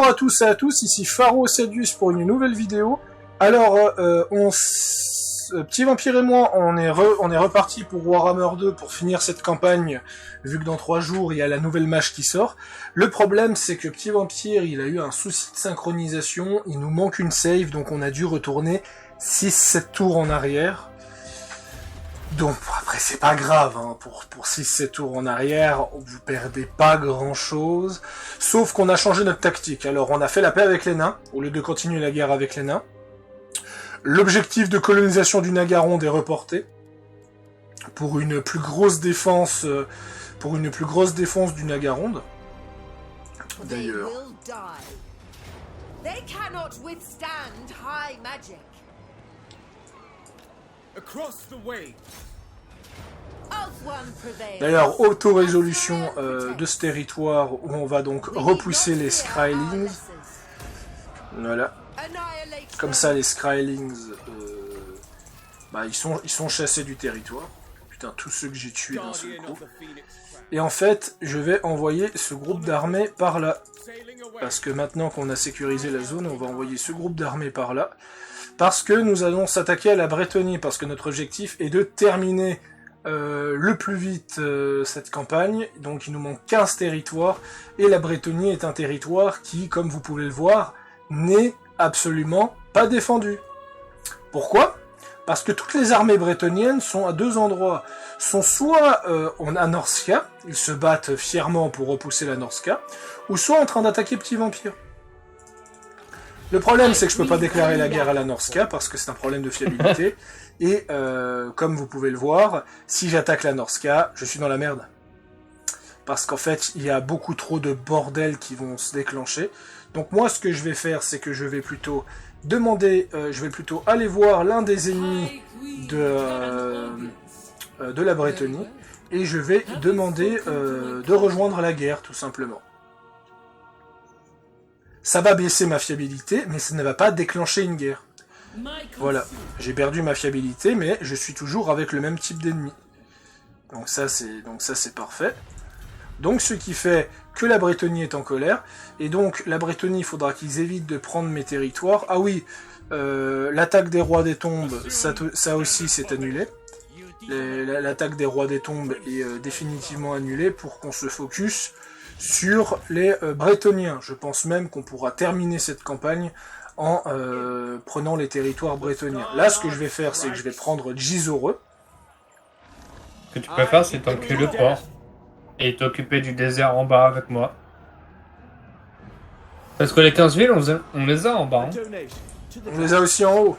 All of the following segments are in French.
Bonjour à tous et à tous, ici Pharo Sedius pour une nouvelle vidéo. Alors, Petit Vampire et moi, on est reparti pour Warhammer 2 pour finir cette campagne, vu que dans 3 jours, il y a la nouvelle mage qui sort. Le problème, c'est que Petit Vampire, il a eu un souci de synchronisation, il nous manque une save, donc on a dû retourner 6-7 tours en arrière. Donc après c'est pas grave, hein. Pour 6-7 tours en arrière, vous perdez pas grand chose, sauf qu'on a changé notre tactique. Alors on a fait la paix avec les nains, au lieu de continuer la guerre avec les nains. L'objectif de colonisation du Nagaronde est reporté, pour une plus grosse défense, du Nagaronde. D'ailleurs. D'ailleurs, auto-résolution de ce territoire où on va donc repousser les Skrylings. Voilà. Comme ça, les Skrylings, ils sont chassés du territoire. Putain, tous ceux que j'ai tués d'un seul coup. Et en fait, je vais envoyer ce groupe d'armées par là. Parce que maintenant qu'on a sécurisé la zone, on va envoyer ce groupe d'armées par là. Parce que nous allons s'attaquer à la Brétonnie, parce que notre objectif est de terminer le plus vite cette campagne. Donc il nous manque 15 territoires, et la Brétonnie est un territoire qui, comme vous pouvez le voir, n'est absolument pas défendu. Pourquoi ? Parce que toutes les armées brétoniennes sont à deux endroits. Sont soit à Norska, ils se battent fièrement pour repousser la Norska, ou soit en train d'attaquer Petit Vampire. Le problème, c'est que je peux pas déclarer la guerre à la Norska, parce que c'est un problème de fiabilité, et comme vous pouvez le voir, si j'attaque la Norska, je suis dans la merde. Parce qu'en fait, il y a beaucoup trop de bordel qui vont se déclencher. Donc moi, ce que je vais faire, c'est que je vais plutôt aller voir l'un des ennemis de la Brétonnie, et je vais demander de rejoindre la guerre, tout simplement. Ça va baisser ma fiabilité, mais ça ne va pas déclencher une guerre. Voilà, j'ai perdu ma fiabilité, mais je suis toujours avec le même type d'ennemi. Donc ça c'est parfait. Donc ce qui fait que la Brétonnie est en colère, et donc la Brétonnie, il faudra qu'ils évitent de prendre mes territoires. Ah oui, l'attaque des rois des tombes, ça aussi c'est annulé. L'attaque des rois des tombes est définitivement annulée pour qu'on se focus sur les Brétoniens. Je pense même qu'on pourra terminer cette campagne en prenant les territoires brétoniens. Là, ce que je vais faire, c'est que je vais prendre Gisore. Ce que tu peux faire, c'est t'occuper le port et t'occuper du désert en bas avec moi. Parce que les 15 villes, on les a en bas. Hein. On les a aussi en haut.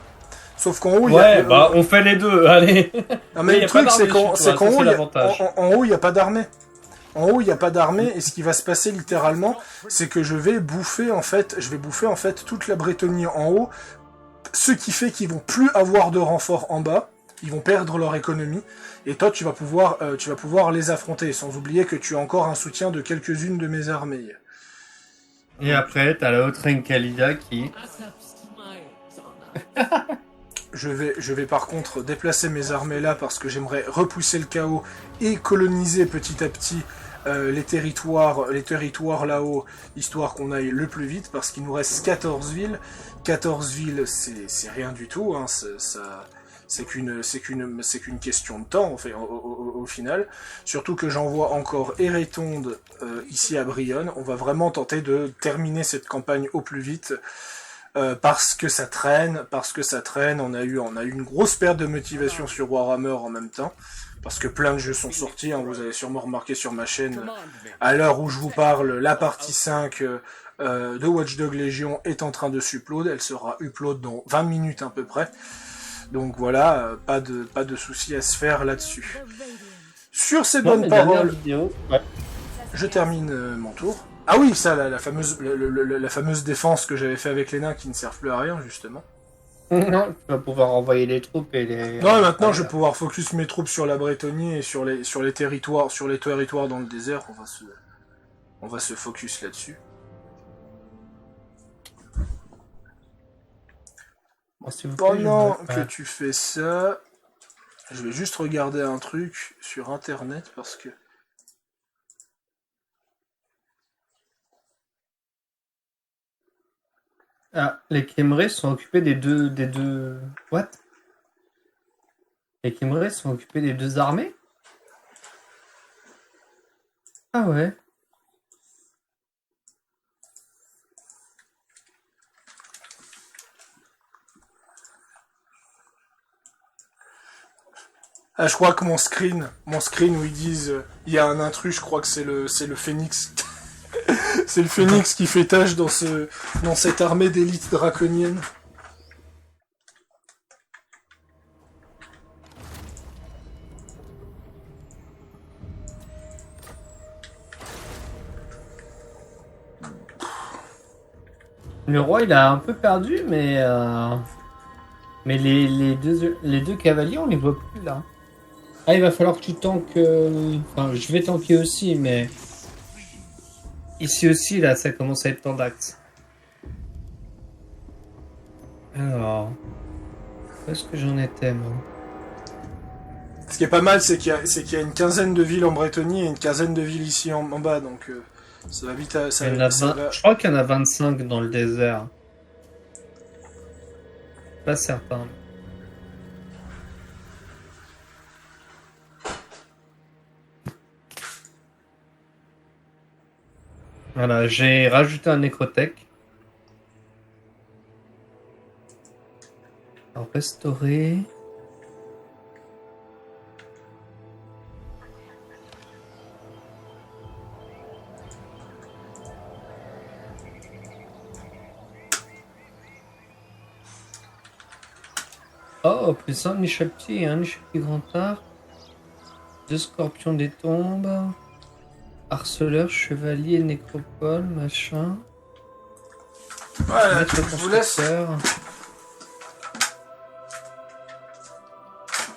Sauf qu'en haut, on fait les deux, allez. Non, mais le truc, c'est qu'en haut, il n'y a pas d'armée. En haut, il n'y a pas d'armée, et ce qui va se passer littéralement, c'est que je vais bouffer en fait toute la Brétonnie en haut, ce qui fait qu'ils vont plus avoir de renfort en bas, ils vont perdre leur économie, et toi tu vas pouvoir les affronter, sans oublier que tu as encore un soutien de quelques-unes de mes armées. Et après, t'as la haute reine Khalida qui... Je vais par contre déplacer mes armées là, parce que j'aimerais repousser le chaos et coloniser petit à petit les territoires là-haut, histoire qu'on aille le plus vite, parce qu'il nous reste 14 villes. 14 villes, c'est rien du tout, hein, c'est qu'une question de temps, au final. Surtout que j'envoie encore Eretonde ici à Brionne. On va vraiment tenter de terminer cette campagne au plus vite. Parce que ça traîne, on a eu une grosse perte de motivation sur Warhammer en même temps, parce que plein de jeux sont sortis, hein, vous avez sûrement remarqué sur ma chaîne, à l'heure où je vous parle, la partie 5 de Watch Dogs Legion est en train de s'upload, elle sera upload dans 20 minutes à peu près, donc voilà, pas de soucis à se faire là-dessus. Sur ces bonnes paroles, je termine mon tour. Ah oui, ça, la fameuse défense que j'avais fait avec les nains qui ne servent plus à rien, justement. Non, tu vas pouvoir envoyer les troupes et les... Non, maintenant je vais pouvoir focus mes troupes sur la Brétonnie et sur les territoires dans le désert. On va se focus là-dessus. Bon, s'il vous plaît, pendant que tu fais ça, je vais juste regarder un truc sur internet parce que... Ah, les Khemrés sont occupés des deux. What? Les Khemrés sont occupés des deux armées? Ah ouais. Ah, je crois que mon screen où ils disent il y a un intrus, je crois que c'est le Phénix. C'est le Phénix qui fait tâche dans cette armée d'élite draconienne. Le roi, il a un peu perdu, mais les deux cavaliers, on les voit plus là. Ah, il va falloir que tu tankes. Enfin, je vais tanker aussi, mais ici aussi, là, ça commence à être tendax. Alors, où est-ce que j'en étais, moi? Ce qui est pas mal, c'est qu'il y a une quinzaine de villes en Brétonnie et une quinzaine de villes ici en bas, donc ça va vite. Il y en a 20 Je crois qu'il y en a 25 dans le désert. Pas certain. Voilà, j'ai rajouté un nécrotech. Alors, restaurer. Oh, plus un Michel Petit et un Michel Petit Grand Art. 2 scorpions des tombes. Harceleur, chevalier, nécropole, machin. Voilà, Maître je vous laisse. constructeur.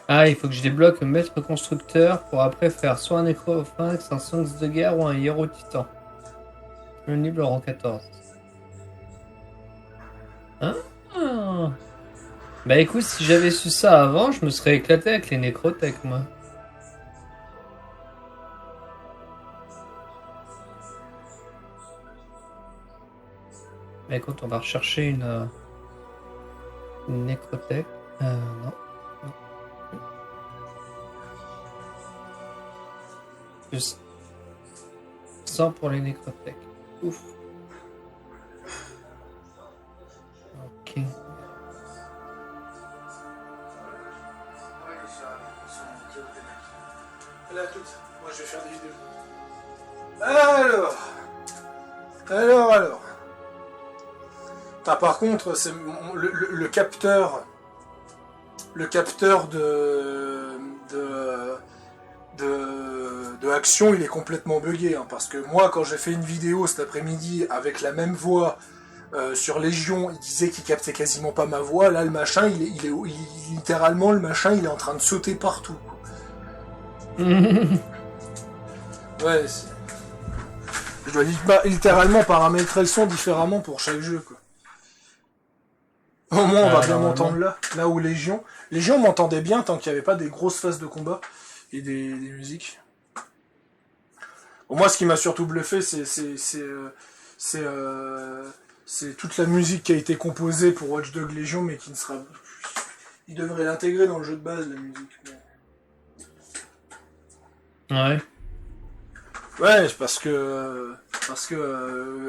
Ah, il faut que je débloque le maître constructeur pour après faire soit un nécrophax, un sphinx de guerre ou un héros titan. Disponible au rang 14. Hein? Ah. Bah écoute, si j'avais su ça avant, je me serais éclaté avec les nécrotech, moi. Bah écoute, on va rechercher une nécrotech. Non. Plus 100 pour les nécrotech. Ouf. Ok. Moi je vais faire des vidéos. Alors. Ah, par contre, c'est le capteur. Le capteur de action, il est complètement buggé. Hein, parce que moi, quand j'ai fait une vidéo cet après-midi avec la même voix sur Légion, il disait qu'il captait quasiment pas ma voix. Là, le machin, littéralement, le machin, il est en train de sauter partout. Ouais, je dois littéralement paramétrer le son différemment pour chaque jeu, quoi. Au moins, on va bien m'entendre là où Légion. Légion m'entendait bien tant qu'il n'y avait pas des grosses phases de combat et des musiques. Bon, moi, ce qui m'a surtout bluffé, c'est toute la musique qui a été composée pour Watch Dogs Légion, mais qui ne sera. Ils devraient l'intégrer dans le jeu de base, la musique. Ouais. Ouais, parce que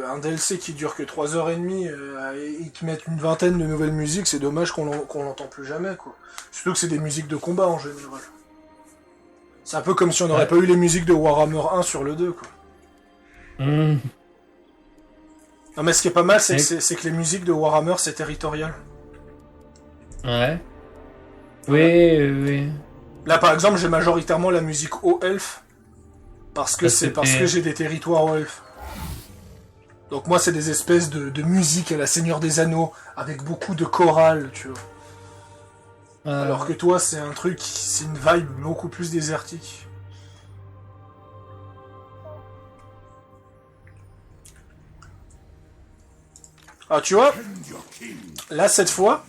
un DLC qui dure que 3h30 et qui mettent une vingtaine de nouvelles musiques, c'est dommage qu'on l'entend plus jamais, quoi. Surtout que c'est des musiques de combat en général. C'est un peu comme si on n'aurait pas eu les musiques de Warhammer 1 sur le 2, quoi. Non mais ce qui est pas mal, c'est que les musiques de Warhammer, c'est territorial. Ouais. Oui. Là par exemple, j'ai majoritairement la musique au elfe. Parce que j'ai des territoires aux elfes. Donc moi c'est des espèces de musique à la Seigneur des Anneaux, avec beaucoup de chorale, tu vois. Alors que toi c'est c'est une vibe beaucoup plus désertique. Ah tu vois, là cette fois,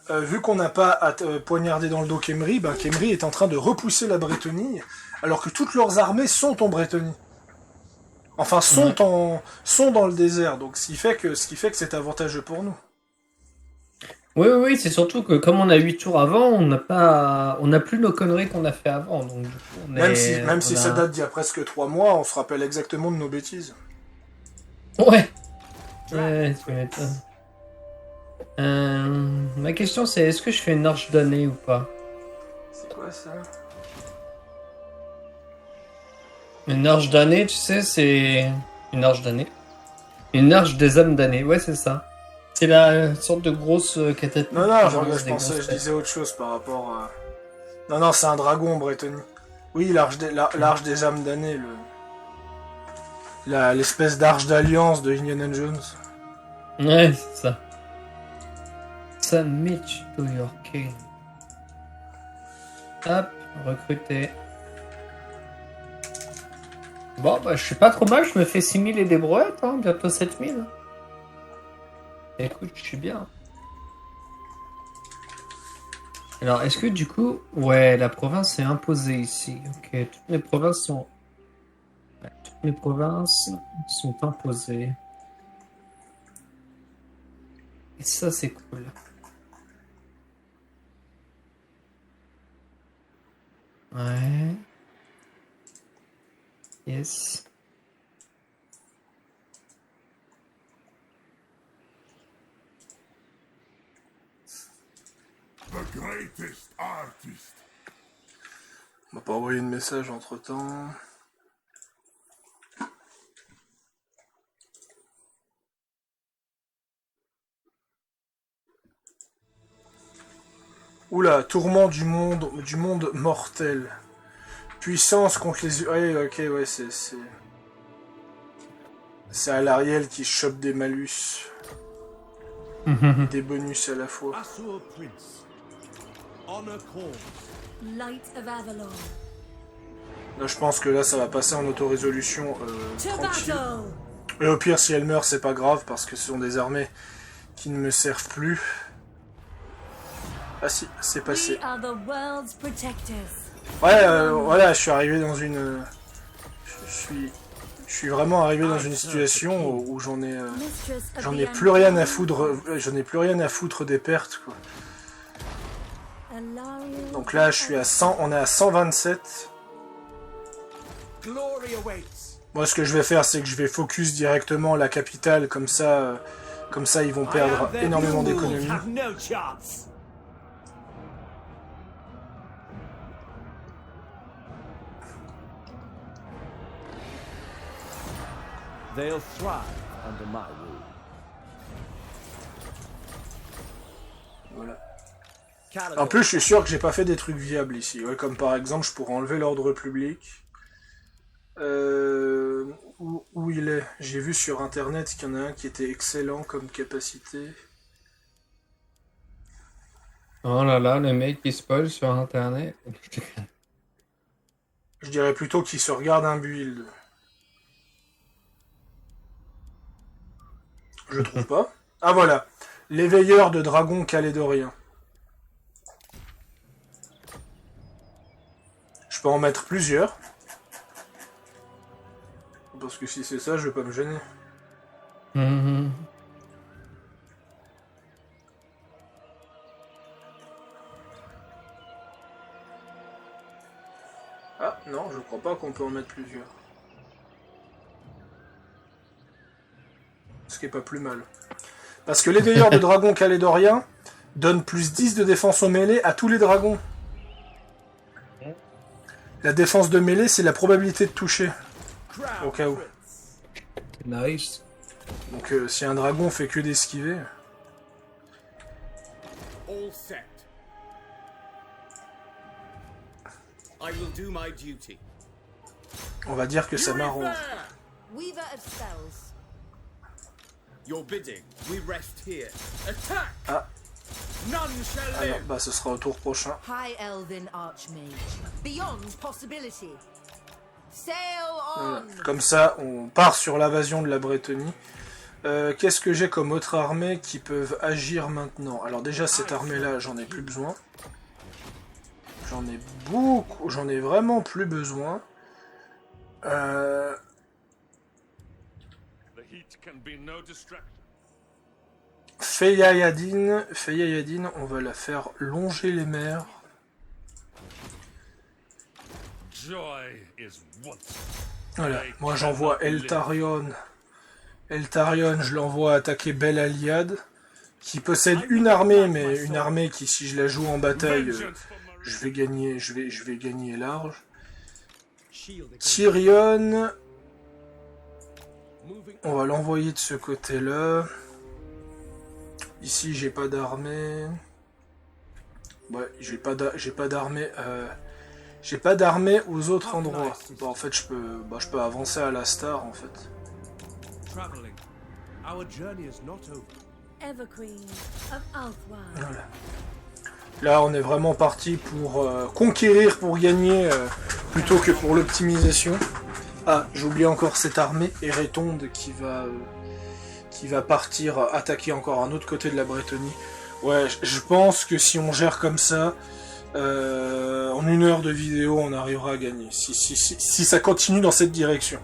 vu qu'on n'a pas à poignarder dans le dos Khemri, ben Khemri est en train de repousser la Brétonnie, alors que toutes leurs armées sont en Brétonnie. Enfin, sont dans le désert, donc ce qui fait que c'est avantageux pour nous. Oui, oui, oui, c'est surtout que comme on a 8 tours avant, on n'a plus nos conneries qu'on a fait avant. Donc du coup, Même on si ça a. date d'il y a presque 3 mois, on se rappelle exactement de nos bêtises. Ouais. Ouais, tu m'étonnes. Ma question c'est est-ce que je fais une arche donnée ou pas? C'est quoi ça? Une arche d'année, tu sais, c'est une arche d'année. Une arche des âmes d'année, ouais, c'est ça. C'est la sorte de grosse Non, catapulte non, qui balance je des pensais, grosses je têtes. disais autre chose par rapport à... Non, non, c'est un dragon, Bretonnie. Oui, l'arche des âmes damnées, l'espèce d'arche d'alliance de Indiana Jones. Ouais, c'est ça. Submit to your king. Hop, recruter. Bon, bah, je suis pas trop mal, je me fais 6000 et des brouettes, hein, bientôt 7000. Écoute, je suis bien. Alors, est-ce que du coup, ouais, la province est imposée ici. Ok, toutes mes provinces sont imposées. Et ça, c'est cool. Ouais. Yes. On va pas envoyer de message entre temps. Oula, tourment du monde mortel. Puissance contre les... Ouais, ok, ouais, c'est à l'Ariel qui chope des malus et des bonus à la fois. Là, je pense que là, ça va passer en autorésolution tranquille. Et au pire, si elle meurt, c'est pas grave, parce que ce sont des armées qui ne me servent plus. Ah si, c'est passé. Ouais, voilà, je suis arrivé dans une... Je suis vraiment arrivé dans une situation où j'en ai plus rien à foutre, j'en ai plus rien à foutre des pertes, quoi. Donc là, je suis à 100, on est à 127. Moi, ce que je vais faire, c'est que je vais focus directement la capitale, comme ça, ils vont perdre énormément d'économies. They'll thrive under my rule. Voilà. En plus, je suis sûr que j'ai pas fait des trucs viables ici. Ouais, comme par exemple, je pourrais enlever l'ordre public. Où il est? J'ai vu sur internet qu'il y en a un qui était excellent comme capacité. Oh là là, le mec qui spoil sur internet. Je dirais plutôt qu'il se regarde un build. Je trouve pas. Ah voilà. L'éveilleur de dragon calédorien. Je peux en mettre plusieurs. Parce que si c'est ça, je vais pas me gêner. Ah non, je crois pas qu'on peut en mettre plusieurs. Ce qui est pas plus mal. Parce que l'éveilleur de dragon calédorien donne plus 10 de défense au mêlée à tous les dragons. La défense de mêlée, c'est la probabilité de toucher. Au cas où. Nice. Donc si un dragon fait que d'esquiver... All set. I will do my duty. On va dire que ça m'arrange. Weaver of spells. Your bidding, we rest here. Attack! Ah. None shall Ah non, live. bah ce sera au tour prochain. High Elven Archmage. Beyond possibility. Sail Voilà. on! Comme ça, on part sur l'invasion de la Bretonnie. Qu'est-ce que j'ai comme autre armée qui peuvent agir maintenant? Alors déjà, cette armée-là, j'en ai plus besoin. J'en ai vraiment plus besoin. Feyayadin, on va la faire longer les mers. Voilà, moi j'envoie Eltarion. Eltarion, je l'envoie attaquer Bel Aliad, qui possède une armée, mais une armée qui, si je la joue en bataille, je vais gagner large. Tyrion, on va l'envoyer de ce côté-là. Ici, j'ai pas d'armée. Ouais, j'ai pas d'armée. J'ai pas d'armée aux autres endroits. Bon, en fait, je peux avancer à la Star, en fait. Voilà. Là, on est vraiment parti pour conquérir, pour gagner, plutôt que pour l'optimisation. Ah, j'oublie encore cette armée Eretonde qui va partir attaquer encore un autre côté de la Brettonie. Ouais, je pense que si on gère comme ça, en 1 heure de vidéo, on arrivera à gagner. Si ça continue dans cette direction.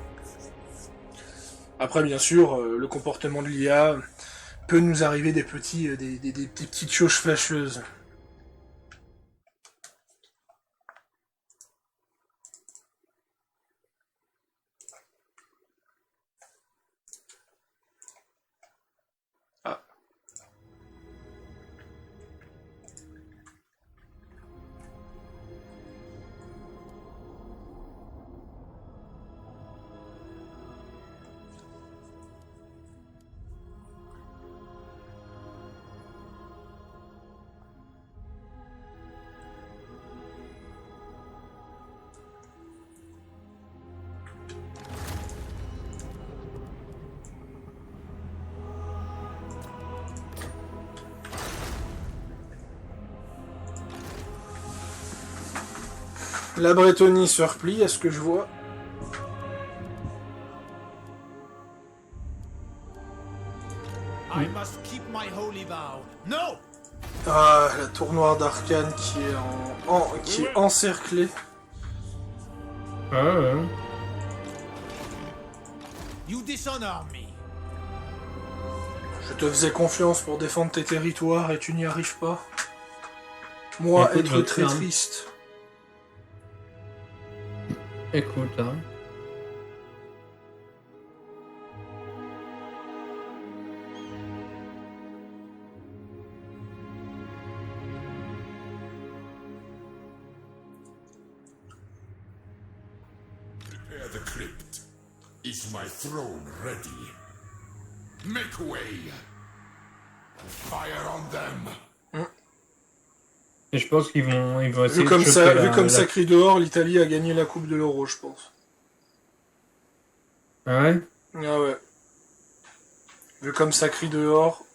Après, bien sûr, le comportement de l'IA peut nous arriver des petites choses fâcheuses. La Brettonie se replie, à ce que je vois. I must keep my holy vow. No! Ah, la tour noire d'Arcane qui est encerclée. You dishonor me. Je te faisais confiance pour défendre tes territoires et tu n'y arrives pas. Moi, Écoute, être très triste. Écoute, hein. Prepare the crypt. Is my throne ready? Make way. Fire on them. Et je pense qu'ils vont essayer Vu comme de choper ça, ça crie dehors, l'Italie a gagné la Coupe de l'Euro, je pense. Ah ouais? Ah ouais. Vu comme ça crie dehors.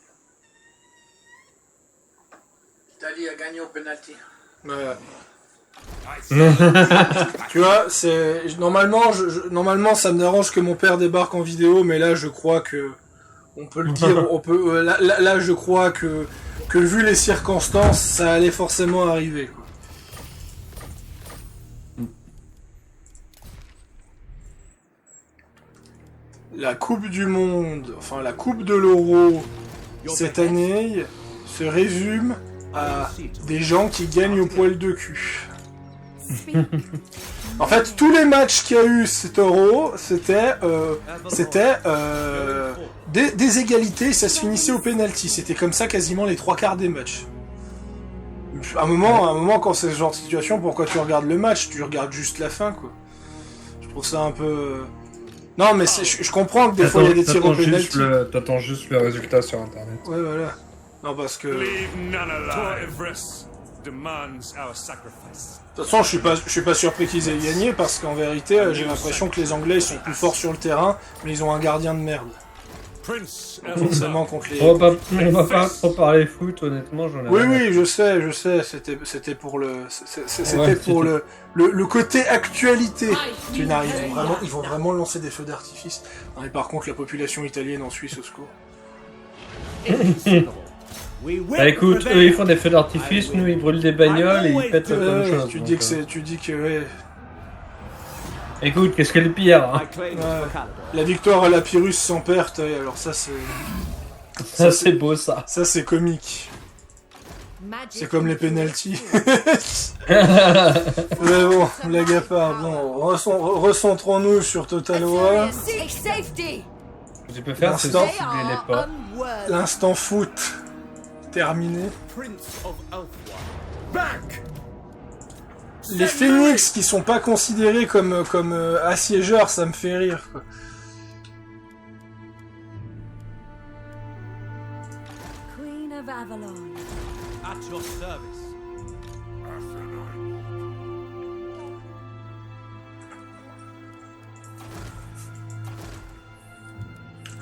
L'Italie a gagné au penalty. Ouais. Tu vois, c'est normalement ça me dérange que mon père débarque en vidéo, mais là je crois que on peut le dire, là je crois que vu les circonstances, ça allait forcément arriver, quoi. La Coupe du Monde, enfin la Coupe de l'Euro cette année se résume à des gens qui gagnent au poil de cul. En fait, tous les matchs qu'il y a eu cet Euro, c'était des égalités, ça se finissait au penalty. C'était comme ça quasiment les 3/4 des matchs. À un moment, quand c'est ce genre de situation, pourquoi tu regardes le match? Tu regardes juste la fin, quoi. Je trouve ça un peu... Non, mais je comprends que des fois il y a des tirs au penalty. T'attends juste le résultat sur internet. Ouais, voilà. Non, parce que... De toute façon, je suis pas surpris qu'ils aient gagné, parce qu'en vérité, j'ai l'impression que les Anglais ils sont plus forts sur le terrain, mais ils ont un gardien de merde. Forcément contre les... On va pas trop parler foot, honnêtement, j'en ai Oui, rien à oui, je sais, c'était pour le côté actualité. Ils vont vraiment lancer des feux d'artifice. Non, mais par contre, la population italienne en Suisse, au secours. Bah écoute, eux ils font des feux d'artifice, nous ils brûlent des bagnoles et ils pètent plein de choses. Tu dis que ouais. Écoute, qu'est-ce qu'elle est pire, hein? La victoire à la Pyrrhus sans perte, alors ça c'est... Ça, c'est beau, ça. Ça, c'est comique. C'est comme les penalties. Mais bon, blague à part, bon, recentrons-nous sur Total War. Seek safety. Tu peux faire, c'est L'instant. si tu l'es pas. Unworthy. L'instant foot terminé. Prince of Elfwar. Back! Les phénix qui sont pas considérés comme assiégeurs, ça me fait rire, quoi. Queen of Avalon. At your service.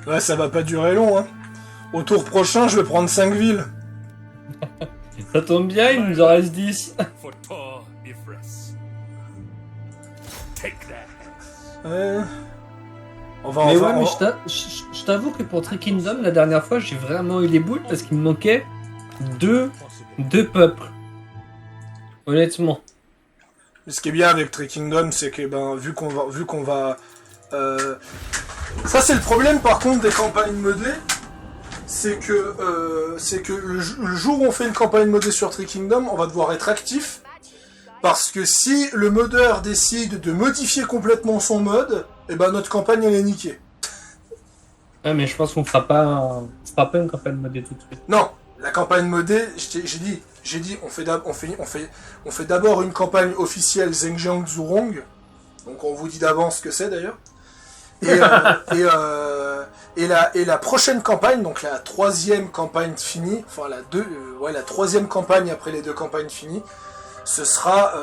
Ouais, ça va pas durer long, hein. Au tour prochain, je vais prendre 5 villes. Ça tombe bien, il nous en reste 10. For Tor Ifres. Take that. Ouais. Mais ouais, mais je t'avoue que pour Three Kingdoms, la dernière fois, j'ai vraiment eu les boules parce qu'il me manquait deux peuples. Honnêtement. Ce qui est bien avec Three Kingdoms, c'est que vu qu'on va ça c'est le problème par contre des campagnes modées, c'est que le jour où on fait une campagne modée sur Three Kingdoms, on va devoir être actif, parce que si le modeur décide de modifier complètement son mode, et ben notre campagne elle est niquée. Ouais, mais je pense qu'on fera pas une campagne modée tout de suite. Non, la campagne modée, j'ai dit, on fait d'abord une campagne officielle Zhenjiang Zhurong, donc on vous dit d'avance ce que c'est d'ailleurs. Et la prochaine campagne, donc la troisième campagne finie, enfin la troisième campagne après les deux campagnes finies, ce sera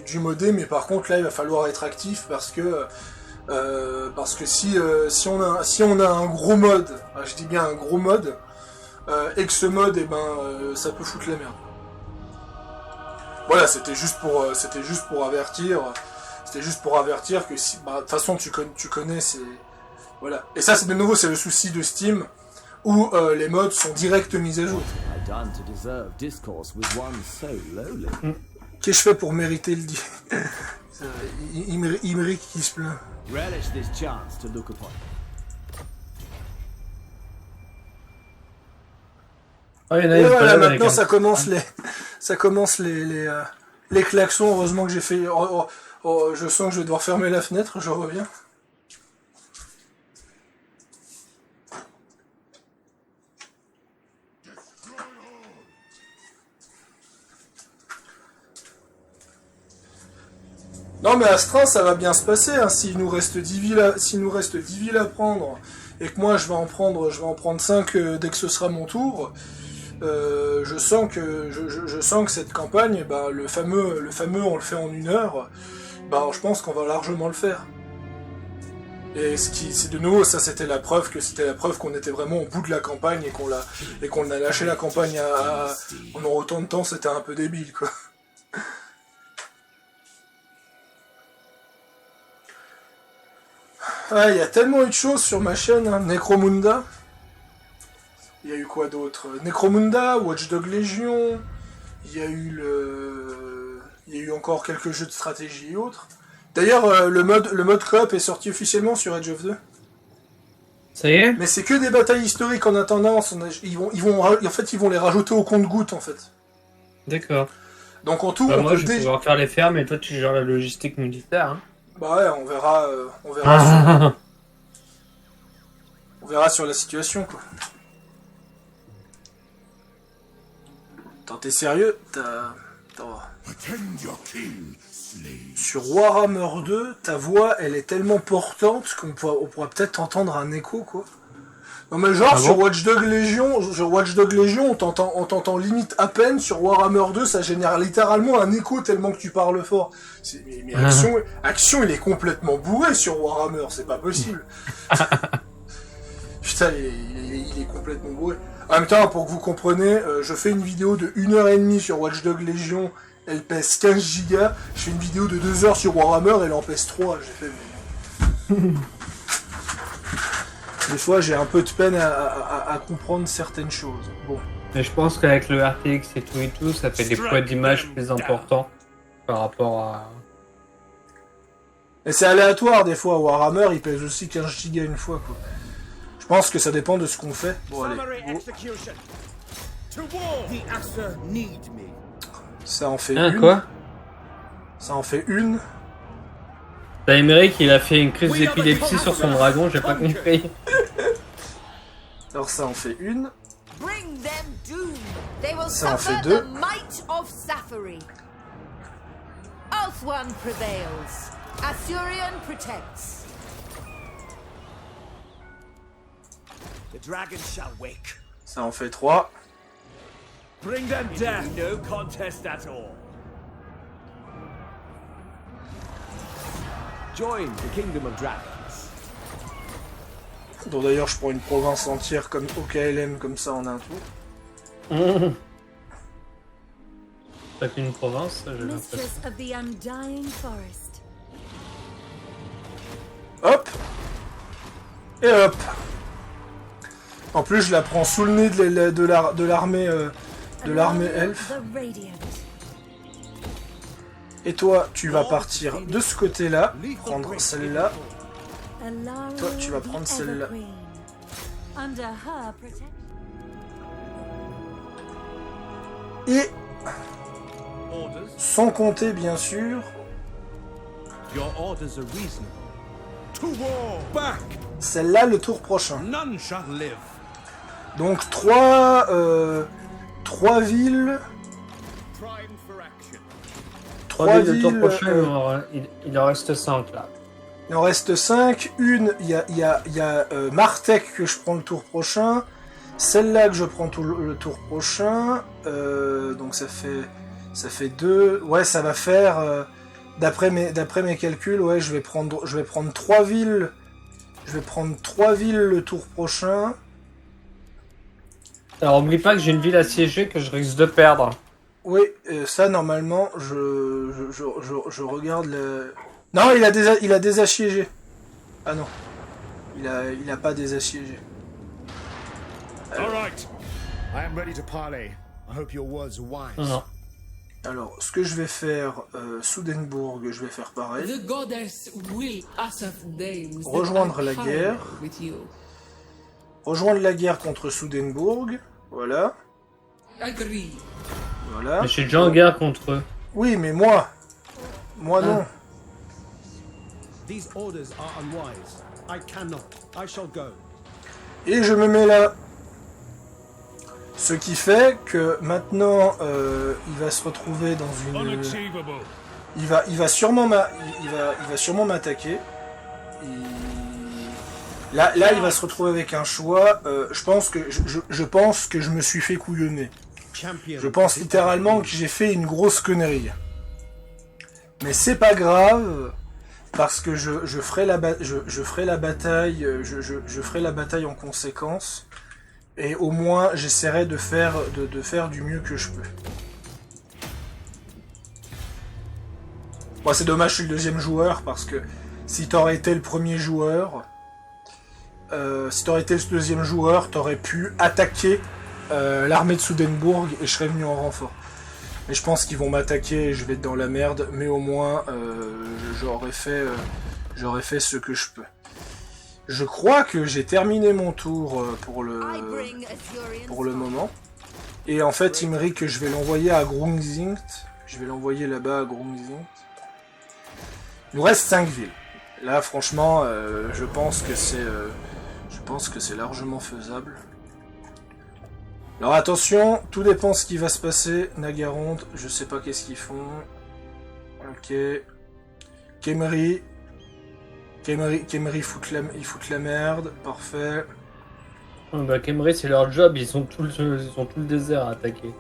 du modé, mais par contre là il va falloir être actif parce que si on a un gros mode, je dis bien un gros mode, et que ce mode, ça peut foutre la merde. Voilà, c'était juste pour avertir. C'était juste pour avertir que si, de toute façon tu connais, c'est voilà. Et ça c'est de nouveau c'est le souci de Steam où les mods sont direct mis à jour. I done to deserve discourse with one so lowly. Qu'est-ce que je fais pour mériter le dit? Imric qui se plaint. Relish this chance to look upon. Oh, il y en a Et une voilà, avec maintenant un- ça commence les klaxons. Heureusement que j'ai fait. Je sens que je vais devoir fermer la fenêtre. Je reviens. Non mais Astrin, ça va bien se passer, hein. S'il nous reste 10 villes à prendre, et que moi je vais en prendre 5 dès que ce sera mon tour, je sens que cette campagne, le fameux on le fait en 1 heure, je pense qu'on va largement le faire. Et c'est de nouveau, ça c'était la preuve qu'on était vraiment au bout de la campagne et qu'on a lâché la campagne en autant de temps, c'était un peu débile, quoi. Ah, il y a tellement eu de choses sur ma chaîne, hein. Necromunda. Il y a eu quoi d'autre? Necromunda, Watchdog Legion. Il y a eu encore quelques jeux de stratégie et autres. D'ailleurs, le mode coop est sorti officiellement sur Age of 2. Ça y est? Mais c'est que des batailles historiques en attendant. En fait, ils vont les rajouter au compte-gouttes, en fait. D'accord. Donc en tout, Moi, je vais pouvoir faire les fermes et toi, tu gères la logistique militaire. Hein. Bah ouais, on verra sur la situation, quoi. Attends, t'es sérieux? Attends. Attend your king, slave. Sur Warhammer 2, ta voix, elle est tellement portante qu'on pourra peut-être entendre un écho, quoi. Non mais genre, sur Watchdog Legion, on t'entend limite à peine. Sur Warhammer 2, ça génère littéralement un écho tellement que tu parles fort. Mais Action, il est complètement bourré sur Warhammer, c'est pas possible. Putain, il est complètement bourré. En même temps, pour que vous compreniez, je fais une vidéo de 1h30 sur Watchdog Legion, elle pèse 15 Go. Je fais une vidéo de 2 heures sur Warhammer, elle en pèse 3. J'ai fait... Des fois, j'ai un peu de peine à comprendre certaines choses. Bon. Mais je pense qu'avec le RTX et tout, ça fait des poids d'image plus importants par rapport à... Et c'est aléatoire, des fois. Warhammer, il pèse aussi 15 Go une fois, quoi. Je pense que ça dépend de ce qu'on fait. Bon, allez. Summary Go. execution. To war. The Asa need me. Ça en fait Hein, une. quoi? Ça en fait une. T'as Émeric, il a fait une crise d'épilepsie sur son dragon, j'ai pas compris. Alors ça en fait une. Bring them doom. They will Ça en fait suffer deux. the might of Safari. Ulthuan prevails. Asurion protects. The dragon shall wake. Ça en fait trois. Bring them death. No contest at all. Join the Kingdom of Dragons. Donc d'ailleurs je prends une province entière comme au KLM comme ça en un tour. T'as qu'une province, j'ai l'impression. Mistress of the undying forest. Hop. Et hop. En plus je la prends sous le nez de l'armée elfe. The radiant. Et toi tu vas partir de ce côté là, prendre celle-là. Alara Toi, tu vas prendre the celle-là. Everqueen. Under her protection. Et Orders. sans compter bien sûr Your orders are reasonable. To war. Back. celle-là le tour prochain. None shall live. Donc trois villes. Prime for action. Trois villes de tour villes, prochain, il en reste 5 là. Il en reste 5. Une, il y a Martek que je prends le tour prochain. Celle-là que je prends le tour prochain. Donc ça fait 2. Ouais, ça va faire... d'après mes calculs, ouais, je vais prendre 3 villes. Je vais prendre 3 villes le tour prochain. Alors oublie pas que j'ai une ville assiégée que je risque de perdre. Oui, ça normalement, je regarde le... Non, il a désassiégé. Ah non, il a pas désassiégé. All right. I am ready to parley. I hope your words are wise. Non. Alors, ce que je vais faire, Soudenbourg, je vais faire pareil. The goddess will Asaf names that Rejoindre I la power guerre. with you. Rejoindre la guerre contre Soudenbourg. Voilà, Agree. voilà. Mais je suis déjà en guerre contre eux. Oui, mais moi non. These orders are unwise. I cannot. I shall go. Et je me mets là. Ce qui fait que maintenant, il va se retrouver dans une... Unachievable. Il va sûrement m'attaquer. Là, il va se retrouver avec un choix. Je pense que je me suis fait couillonner. Champion. Je pense littéralement que j'ai fait une grosse connerie. Mais c'est pas grave, parce que je ferai la bataille. Je ferai la bataille en conséquence. Et au moins, j'essaierai de faire du mieux que je peux. Bon, c'est dommage, je suis le deuxième joueur, parce que si t'aurais été le premier joueur, si t'aurais été le deuxième joueur, t'aurais pu attaquer l'armée de Soudenbourg et je serais venu en renfort. Mais je pense qu'ils vont m'attaquer et je vais être dans la merde, mais au moins, j'aurais fait ce que je peux. Je crois que j'ai terminé mon tour pour le moment. Et en fait, Imric, je vais l'envoyer à Grungzingt. Je vais l'envoyer là-bas à Grungzingt. Il nous reste 5 villes. Là, franchement, je pense que c'est largement faisable. Alors attention, tout dépend ce qui va se passer. Nagaronde, je sais pas qu'est-ce qu'ils font. Ok. Khemri, ils foutent la merde. Parfait. Bah Khemri, c'est leur job, ils ont tout le désert à attaquer.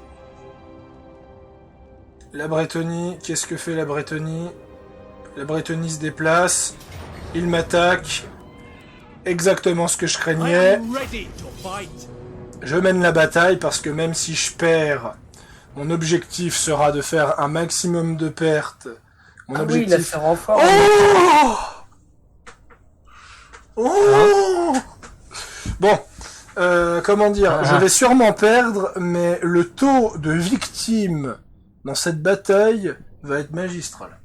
La Brettonie, qu'est-ce que fait la Brettonie? La Brettonie se déplace. Il m'attaque. Exactement ce que je I craignais. am ready to fight. Je mène la bataille parce que même si je perds, mon objectif sera de faire un maximum de pertes. Mon Ah objectif... oui, il a ses renforts. Oh bon, comment dire, je vais sûrement perdre, mais le taux de victimes dans cette bataille va être magistral.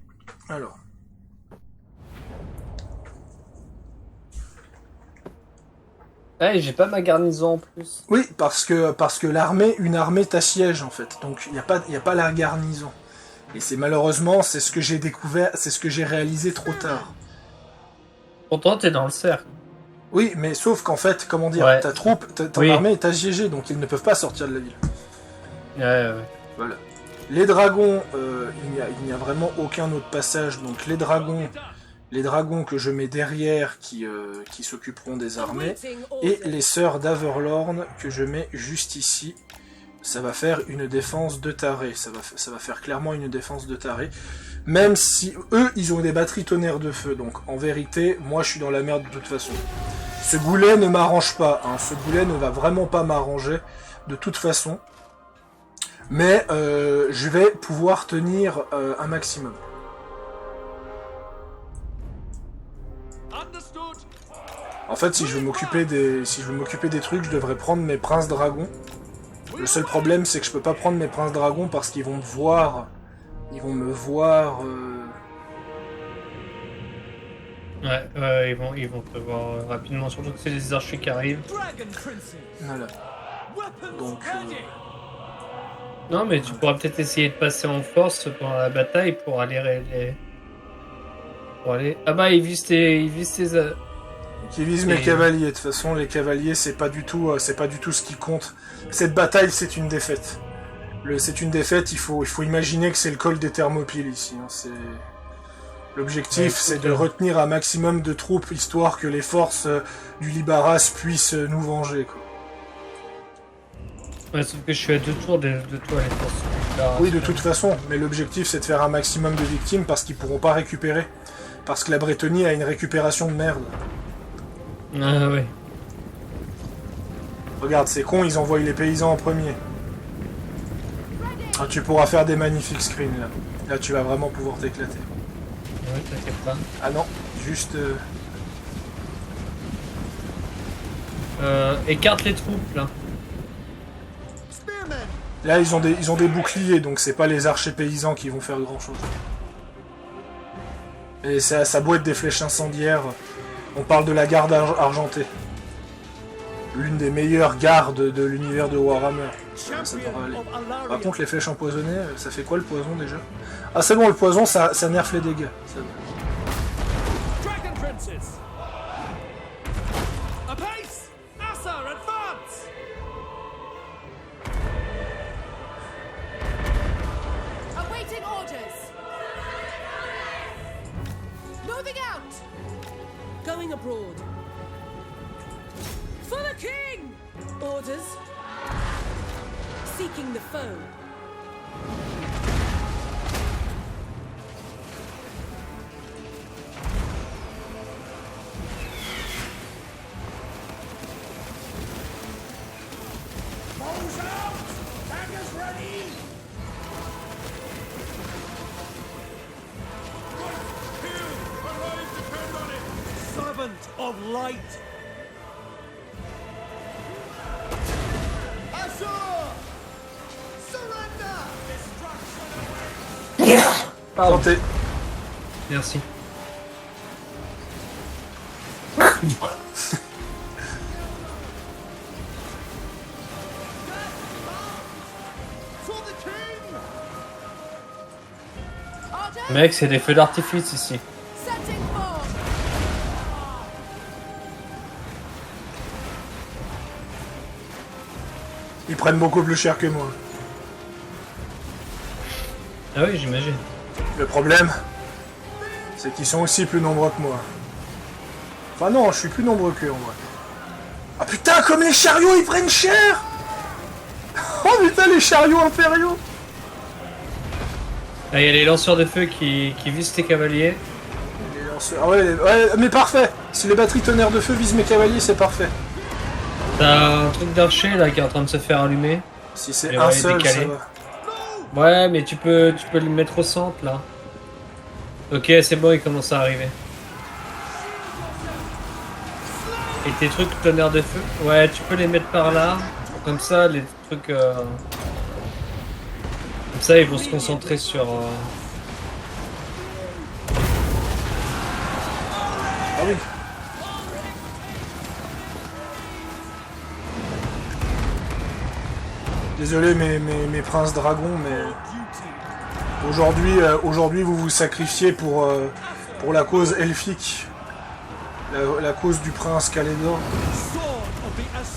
Alors. Ouais, j'ai pas ma garnison en plus. Oui, parce que une armée t'assiège en fait, donc il y a pas la garnison. Et c'est malheureusement, c'est ce que j'ai découvert, c'est ce que j'ai réalisé trop tard. Pourtant, t'es dans le cercle. Oui, mais sauf qu'en fait, comment dire, Ouais. ta troupe, ton Oui. armée est assiégée, donc ils ne peuvent pas sortir de la ville. Ouais. Voilà. Les dragons, il n'y a vraiment aucun autre passage, donc les dragons que je mets derrière qui s'occuperont des armées, et les sœurs d'Averlorn que je mets juste ici. Ça va faire une défense de taré, ça va faire clairement une défense de taré, même si eux, ils ont des batteries tonnerre de feu, donc en vérité, moi je suis dans la merde de toute façon. Ce goulet ne m'arrange pas, hein. Ce goulet ne va vraiment pas m'arranger de toute façon, mais je vais pouvoir tenir un maximum. En fait, si je veux m'occuper des trucs, je devrais prendre mes princes dragons. Le seul problème, c'est que je peux pas prendre mes princes dragons parce qu'ils vont me voir. Ils vont me voir. Ouais, ils vont te voir rapidement, surtout que c'est les archers qui arrivent. Voilà. Donc. Non, mais tu pourras peut-être essayer de passer en force pendant la bataille pour aller. Ah bah, ils visent tes. Qui visent mes cavaliers. De toute façon, les cavaliers, c'est pas du tout ce qui compte. Cette bataille, c'est une défaite. C'est une défaite. Il faut imaginer que c'est le col des Thermopyles ici. Hein. L'objectif, Ouais, c'est de retenir un maximum de troupes, histoire que les forces du Libaras puissent nous venger, quoi. Ouais, sauf que je suis à 2 tours de toi, les forces. Oui, de toute façon. Mais l'objectif, c'est de faire un maximum de victimes parce qu'ils pourront pas récupérer. Parce que la Brétonnie a une récupération de merde. Ah ouais. Regarde, c'est con, ils envoient les paysans en premier. Ah, tu pourras faire des magnifiques screens, là. Là, tu vas vraiment pouvoir t'éclater. Ouais, t'inquiète pas. Ah non, juste... Écarte les troupes, là. Là, ils ont des boucliers, donc c'est pas les archers paysans qui vont faire grand-chose. Et ça doit être des flèches incendiaires. On parle de la garde argentée. L'une des meilleures gardes de l'univers de Warhammer. Ça devrait aller. Par contre, les flèches empoisonnées, ça fait quoi le poison déjà? Ah, c'est bon, le poison, ça nerf les dégâts. Ça va. Dragon Princess! Apace! Asa, advance! Awaiting orders. Moving out. Going abroad. For the king. Orders. Seeking the foe. Servant of light. Santé. Merci. Mec, c'est des feux d'artifice ici. Setting forth. Ils prennent beaucoup plus cher que moi. Ah oui, j'imagine. Le problème, c'est qu'ils sont aussi plus nombreux que moi. Enfin non, je suis plus nombreux qu'eux en vrai. Ah putain, comme les chariots, ils prennent cher. Oh putain, les chariots impériaux. Ah, il y a les lanceurs de feu qui visent tes cavaliers. Les lanceurs... Ah ouais, mais parfait. Si les batteries tonnerre de feu visent mes cavaliers, c'est parfait. T'as un truc d'archer là qui est en train de se faire allumer. Si c'est Et un ouais, seul, ça décalé. va. Ouais, mais tu peux le mettre au centre là. Ok, c'est bon, il commence à arriver. Et tes trucs tonnerre de feu, ouais, tu peux les mettre par là. Comme ça, les trucs. Comme ça, ils vont se concentrer sur. Ah oui. Désolé mes princes dragons, mais aujourd'hui vous vous sacrifiez pour la cause elfique, la cause du prince Calédor.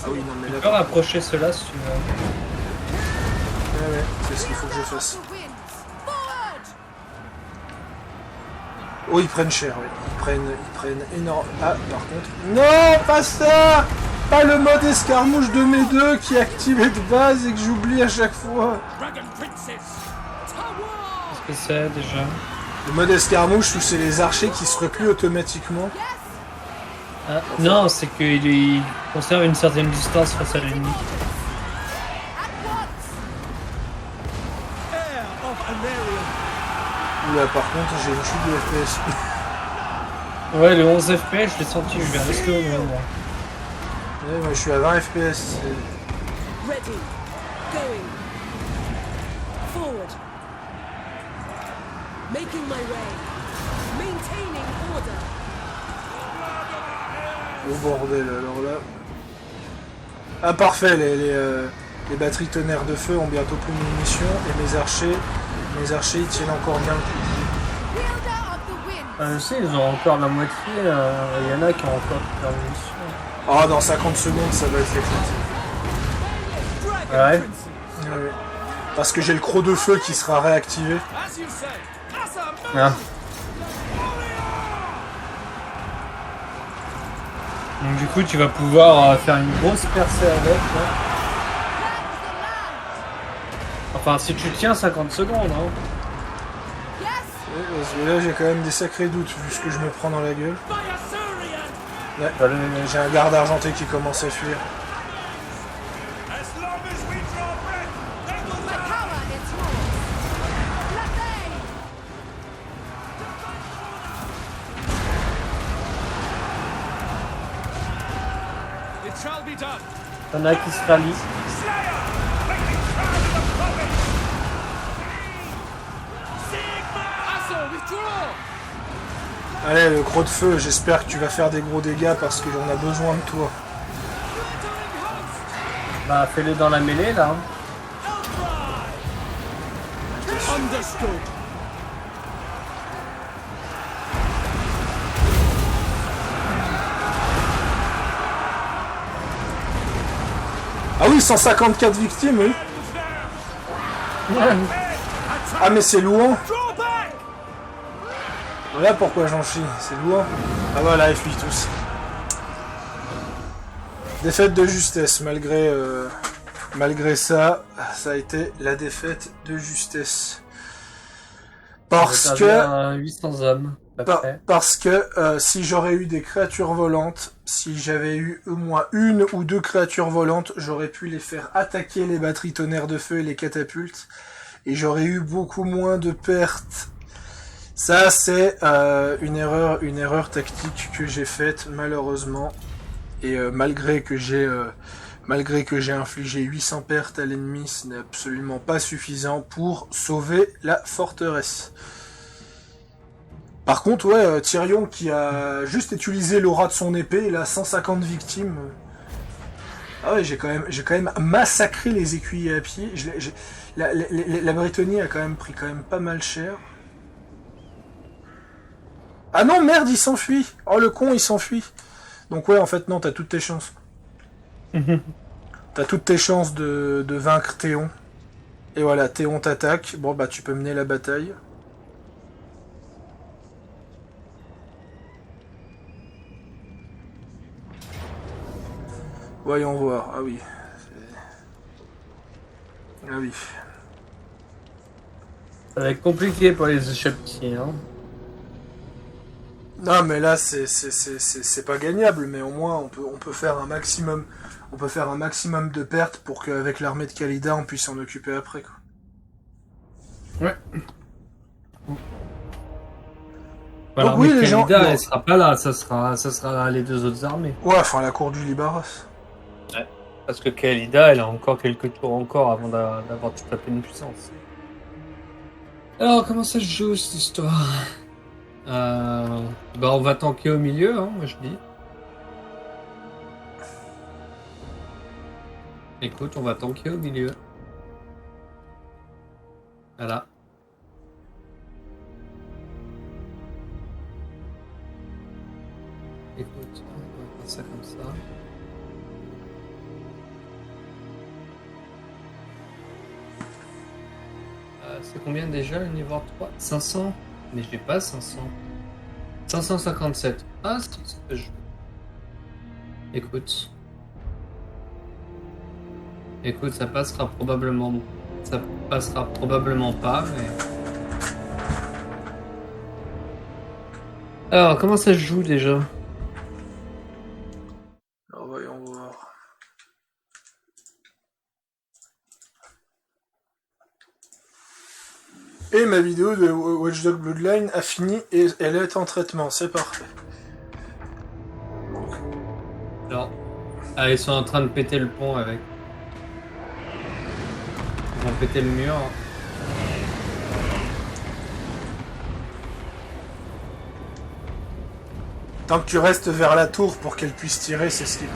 Ah oui, non mais Tu là... peux rapprocher cela si tu veux. Ouais, c'est ce qu'il faut que je fasse. The winds. Forward! Oh, ils prennent cher, oui. Ils prennent énorme... Ah, par contre... Non, pas ça! Pas le mode escarmouche de mes deux qui est activé de base et que j'oublie à chaque fois. Dragon Princess! Qu'est-ce que c'est déjà? Le mode escarmouche où c'est les archers qui se replient automatiquement. Ah, non, c'est qu'il conserve une certaine distance face à l'ennemi. At once! Heir of Anarion. Oula, par contre, j'ai une chute de FPS. Ouais, le 11 FPS, je l'ai senti, je vais rester au moment. Ouais, moi je suis à 20 FPS. Ready. Going. Forward. Making my way. Maintaining order. Oh bordel, alors là... Ah parfait, les batteries tonnerre de feu ont bientôt plus de munitions et mes archers ils tiennent encore bien le coup. Wielder of the wind. Je sais, ils ont encore la moitié, il y en a qui ont encore leur munitions. Ah, dans 50 secondes ça va être éclaté. Ouais. Ouais. Parce que j'ai le croc de feu qui sera réactivé. As you say, Asa, move! Ah. Donc du coup, tu vas pouvoir faire une grosse percée avec. Là. Enfin, si tu tiens 50 secondes. Hein. Yes! Ouais, parce que là j'ai quand même des sacrés doutes vu ce que je me prends dans la gueule. By Azurian! Ouais. Allez. J'ai un garde argenté qui commence à fuir. As long as we draw breath, they will My power is yours. Latte! It shall be done. T'en as qui se rallient. Slayer! Make me proud of the province! Sigma! Asa, withdraw! Allez, le croc de feu, j'espère que tu vas faire des gros dégâts parce que j'en ai besoin de toi. Bah, fais-le dans la mêlée là. Understood. Ah oui, 154 victimes, oui. Ah mais c'est louant. Draw back! Voilà pourquoi j'en chie, c'est louant. Ah voilà, fuis tous. Défaite de justesse, malgré ça, ça a été la défaite de justesse. Parce que... 800 hommes. à peu Par- près. parce que si j'aurais eu des créatures volantes, si j'avais eu au moins une ou deux créatures volantes, j'aurais pu les faire attaquer les batteries tonnerre de feu et les catapultes, et j'aurais eu beaucoup moins de pertes. Ça, c'est une erreur tactique que j'ai faite malheureusement, et malgré que j'ai infligé 800 pertes à l'ennemi, ce n'est absolument pas suffisant pour sauver la forteresse. Par contre, ouais, Tyrion qui a juste utilisé l'aura de son épée, il a 150 victimes. Ah ouais, j'ai quand même massacré les écuyers à pied. La Britannie a quand même pris pas mal cher. Ah non, merde, il s'enfuit. Oh le con, il s'enfuit. Donc ouais, en fait non, t'as toutes tes chances. T'as toutes tes chances de vaincre Théon. Et voilà, Théon t'attaque. Bon bah tu peux mener la bataille. Voyons voir. Ah oui. Ah oui. Ça va être compliqué pour les échappés, hein. Non mais là c'est pas gagnable, mais au moins on peut faire un maximum. On peut faire un maximum de pertes pour qu'avec l'armée de Khalida on puisse s'en occuper après quoi. Ouais. Donc oui, les gens- Elle sera pas là, ça sera les deux autres armées. Ouais, enfin la cour du Libaras. Parce que Khalida, elle a encore quelques tours encore avant d'avoir toute la pleine puissance. Alors, comment ça se joue cette histoire? Bah, on va tanker au milieu, hein, moi je dis. Écoute, on va tanker au milieu. Voilà. Écoute, on va faire ça comme ça. C'est combien déjà le niveau 3? 500? Mais j'ai pas 500. 557. Ah, c'est ce que je veux. Écoute. Écoute, ça passera probablement. Ça passera probablement pas, mais. Alors, comment ça se joue déjà? Alors, voyons voir. Et ma vidéo de Watch Dogs Bloodline a fini et elle est en traitement, c'est parfait. Alors. Ah, ils sont en train de péter le pont avec. Ils vont péter le mur. Tant que tu restes vers la tour pour qu'elle puisse tirer, c'est ce qui compte.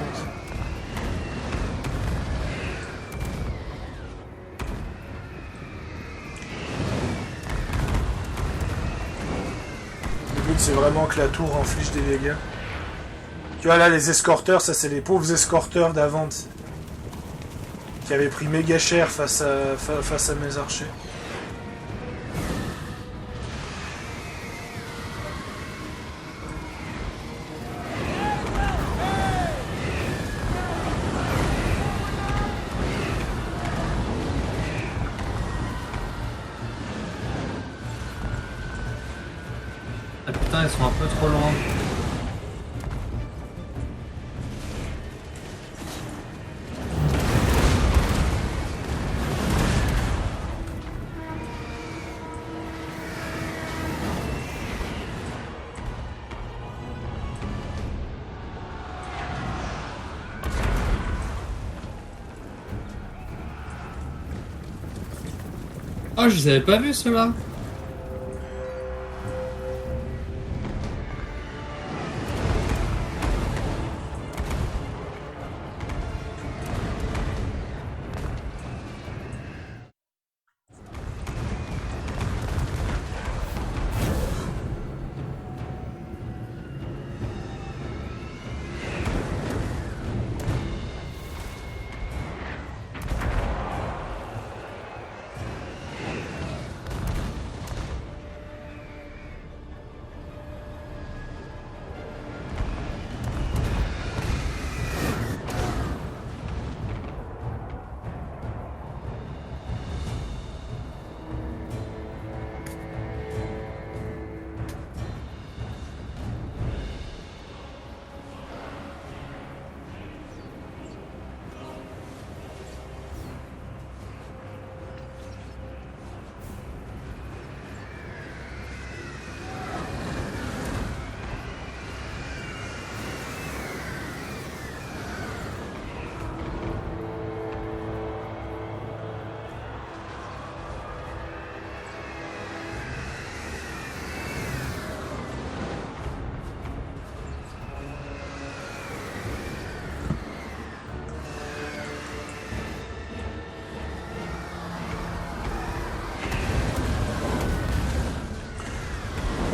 Le but, c'est vraiment que la tour inflige des dégâts. Tu vois là, les escorteurs, ça c'est les pauvres escorteurs d'avant, qui avaient pris méga cher face à mes archers. Ah putain, ils sont un peu trop loin. Oh, je les avais pas vus ceux-là.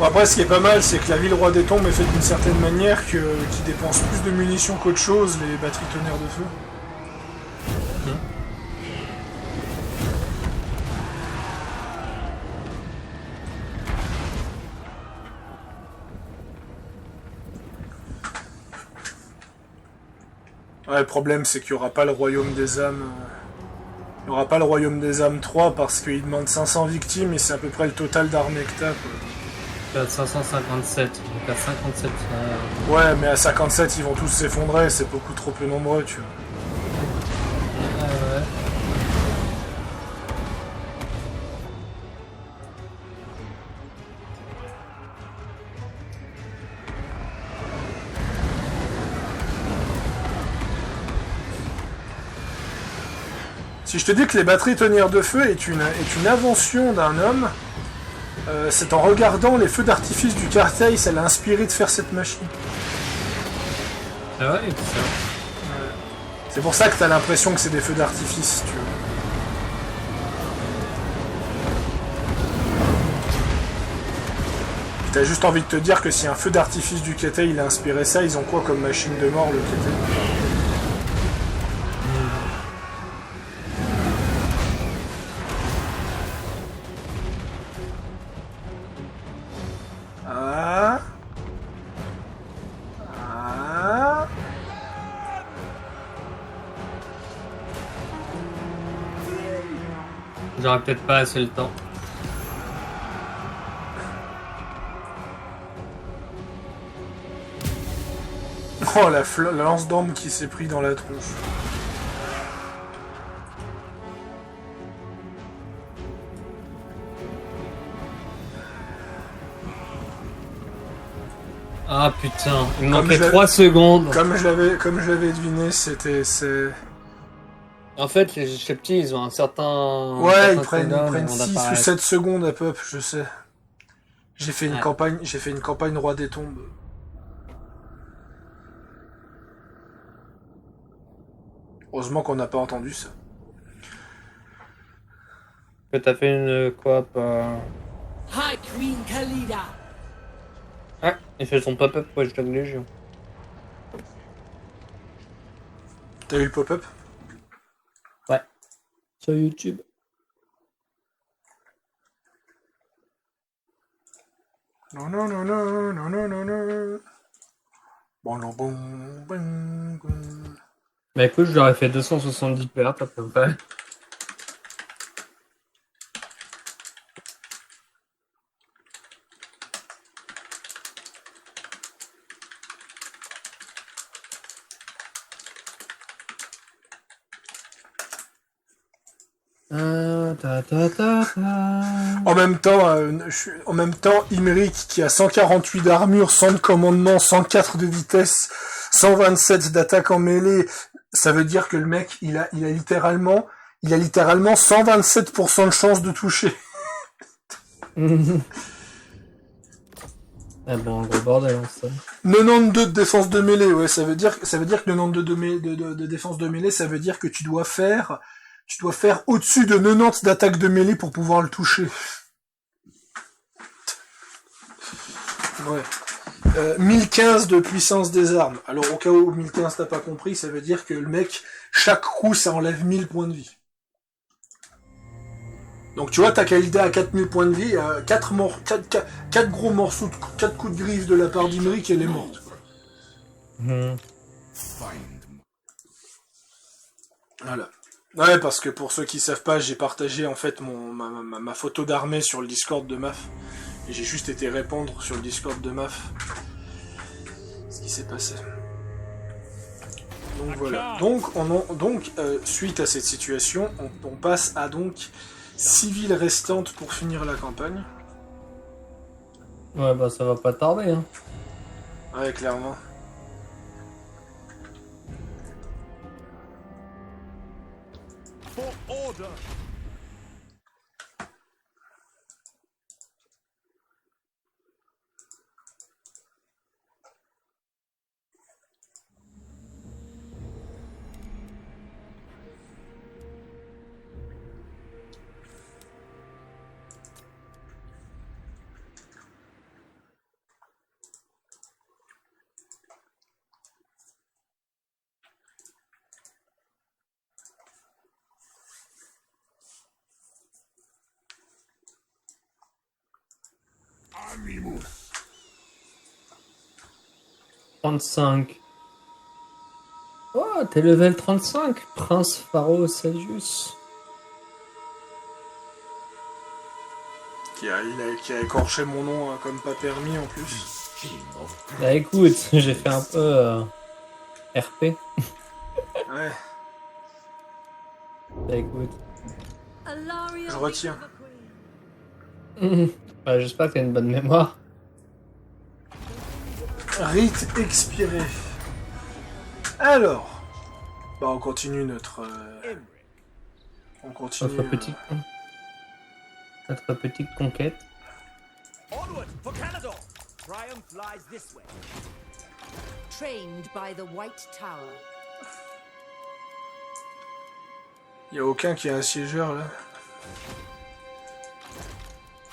Bon, après, ce qui est pas mal, c'est que la ville Roi des Tombes est faite d'une certaine manière qui dépense plus de munitions qu'autre chose, les batteries tonnerres de feu. Ouais, le problème, c'est qu'il n'y aura pas le Royaume des âmes. Il n'y aura pas le Royaume des âmes 3 parce qu'il demande 500 victimes et c'est à peu près le total d'armée que t'as, quoi. À 557, donc à 57. Ouais, mais à 57, ils vont tous s'effondrer, c'est beaucoup trop peu nombreux, tu vois. Ouais. Si je te dis que les batteries tonnerres de feu est une invention d'un homme, c'est en regardant les feux d'artifice du Carthay, ça l'a inspiré de faire cette machine. Ah ouais, c'est ça. C'est pour ça que t'as l'impression que c'est des feux d'artifice, tu vois. T'as juste envie de te dire que si un feu d'artifice du Kété il a inspiré ça, ils ont quoi comme machine de mort le Kété? Ah. Ah. J'aurais peut-être pas assez le temps. Oh la lance d'arme qui s'est pris dans la tronche. Ah putain, il me Comme manquait je l'avais- 3 secondes. Comme je l'avais deviné, c'est... En fait, les Shepti, ils ont un certain... Ouais, certain ils prennent cooldown 6 avant ou d'apparaître. 7 secondes à peu, je sais. J'ai fait Ouais. une campagne Roi des Tombes. Heureusement qu'on n'a pas entendu ça. Que t'as fait une coop... High Queen Khalida. Ah, il fait son pop-up Watch Dogs Légion. T'as eu le pop-up? Ouais. Sur YouTube. Non, non, non, non, non, non, non, non. Bon, non, bon, bon, bon. Bah écoute, je leur ai fait 270 pertes à peu près. En même temps, Imric qui a 148 d'armure, 100 de commandement, 104 de vitesse, 127 d'attaque en mêlée, ça veut dire que le mec, il a littéralement 127% de chance de toucher. Ah bon, un gros bordel, hein, ça. 92 de défense de mêlée, ouais, ça veut dire que 92 de défense de mêlée, ça veut dire que tu dois faire au-dessus de 90 d'attaque de mêlée pour pouvoir le toucher. Ouais. 1015 de puissance des armes. Alors au cas où 1015 t'as pas compris, ça veut dire que le mec, chaque coup, ça enlève 1000 points de vie. Donc tu vois, ta Khalida à 4000 points de vie, 4 gros morceaux, 4 coups de griffe de la part d'Imric, elle est morte. Quoi. Voilà. Ouais, parce que pour ceux qui savent pas, j'ai partagé en fait ma photo d'armée sur le Discord de MAF. Et j'ai juste été répondre sur le Discord de MAF ce qui s'est passé. Donc voilà. Donc, suite à cette situation, on passe à donc 6 villes restantes pour finir la campagne. Ouais, bah ça va pas tarder, hein. Ouais, clairement. For order. Animus. 35. Oh, t'es level 35, Prince Pharaoh Sagius. Qui a écorché mon nom comme pas permis en plus. Bah écoute, j'ai fait un peu RP. Ouais, Bah écoute. je retiens. Bah, j'espère que t'as une bonne mémoire. Rite expiré. Alors, bah on continue notre. On continue. Notre petite conquête. Onward for Canada. Triumph lies this way. Trained by the White Tower. Y a aucun qui a un siégeur là.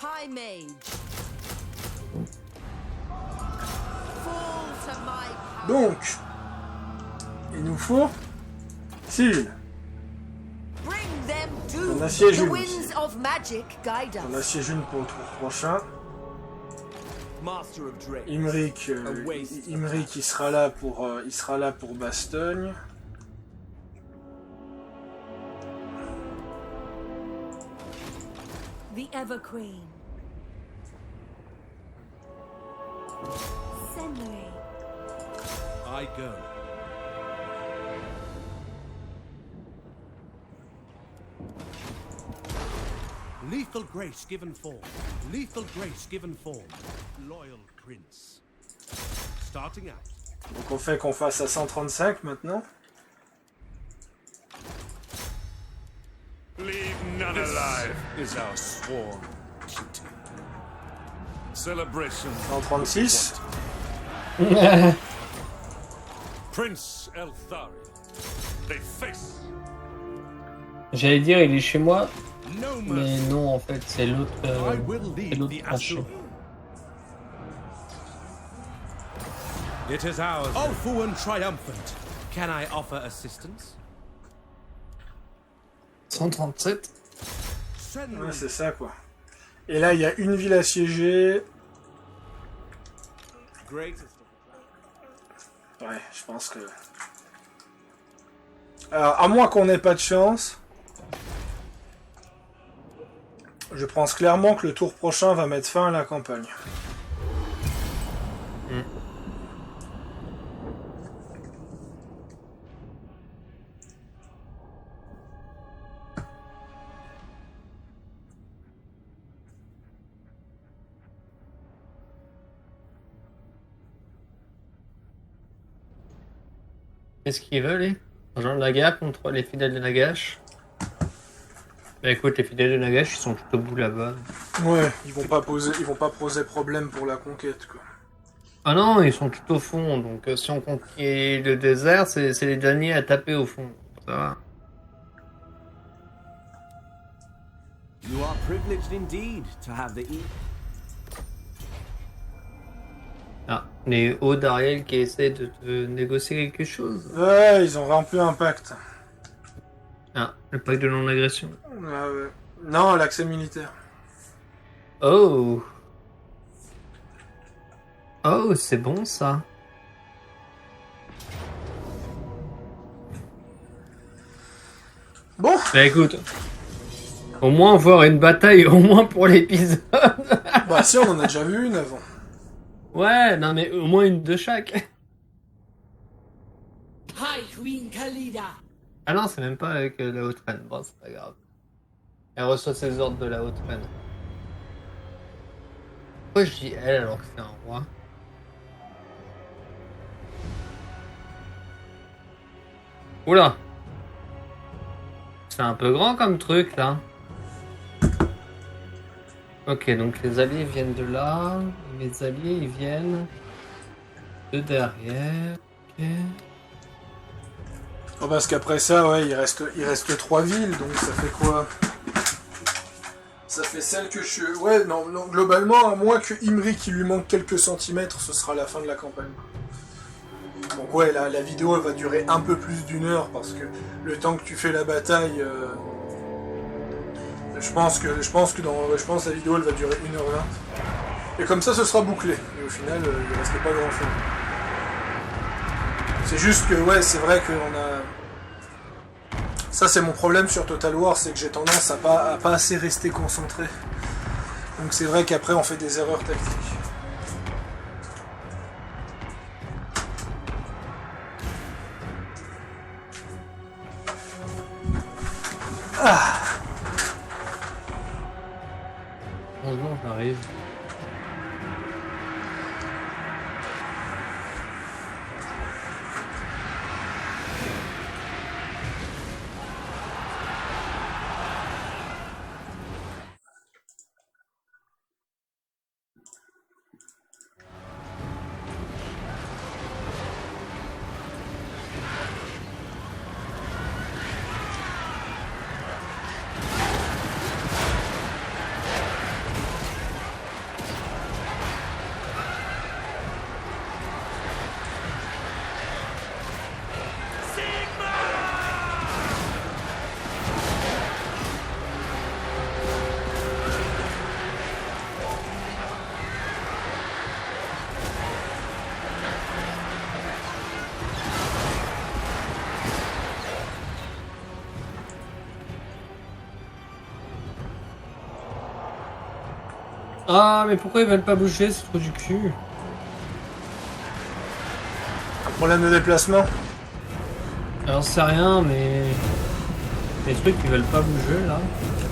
High Mage. to my power. Donc, il nous faut Seal. Bring them doom. On assiège The une. winds of magic guide On us. assiège une pour le tour prochain. Master of Drake. Imric, Imric il sera là pour Bastogne. The Ever Queen. Senri. I go. Lethal grace given form. Lethal grace given form. Loyal prince. Starting out. Donc on fait qu'on fasse à 135 maintenant. Leave none alive is our sworn duty. Celebration. 136. Prince Elthari. They face. J'allais dire, il est chez moi, No mais mercy. non, en fait, c'est l'autre I will c'est lead l'autre the tranché. Asur. It is ours. Ulfuan triumphant. Can I offer assistance? 137. Send Ouais, c'est ça quoi. Et là il y a une ville assiégée. greatest. Ouais, je pense que... Alors, à moins qu'on n'ait pas de chance, je pense clairement que le tour prochain va mettre fin à la campagne. Qu'est-ce qu'ils veulent, les Jean de Naga contre les fidèles de Nagash. Bah écoute, les fidèles de Nagash, ils sont tout au bout là-bas. Ouais, ils vont pas poser problème pour la conquête, quoi. Ah non, ils sont tout au fond, donc si on conquiert le désert, c'est les derniers à taper au fond. Ça va. You are privileged indeed to have the Ah, les hauts d'Ariel qui essaient de te négocier quelque chose. Ouais, ils ont rempli un pacte. Ah, le pacte de non-agression. Ah ouais. Non, l'accès militaire. Oh. Oh, c'est bon ça. Bon, Bah écoute, au moins voir une bataille, au moins pour l'épisode. bah si, on en a déjà vu une avant. Ouais, non mais au moins une de chaque. High Queen Khalida. Ah non, c'est même pas avec la haute reine. Bon, c'est pas grave. Elle reçoit ses ordres de la haute reine. Pourquoi je dis elle alors que c'est un roi? Oula! C'est un peu grand comme truc là. Ok, donc les alliés viennent de là. Et mes alliés ils viennent de derrière. Ok. Oh, parce qu'après ça, ouais, il reste 3 villes, donc ça fait quoi? Ça fait celle que je... Ouais, non, globalement, à moins que Imric il lui manque quelques centimètres, ce sera la fin de la campagne. Donc ouais, la vidéo elle va durer un peu plus d'1 heure, parce que le temps que tu fais la bataille... Je pense que la vidéo elle va durer 1h20. Et comme ça, ce sera bouclé. Et au final, il ne restait pas grand chose. C'est juste que, ouais, c'est vrai qu'on a... Ça, c'est mon problème sur Total War, c'est que j'ai tendance à pas assez rester concentré. Donc c'est vrai qu'après, on fait des erreurs tactiques. Ah, Heureusement, j'arrive. Ah, mais pourquoi ils veulent pas bouger? C'est trop du cul. Un problème de déplacement. Alors, c'est rien, mais... Les trucs, ils veulent pas bouger, là.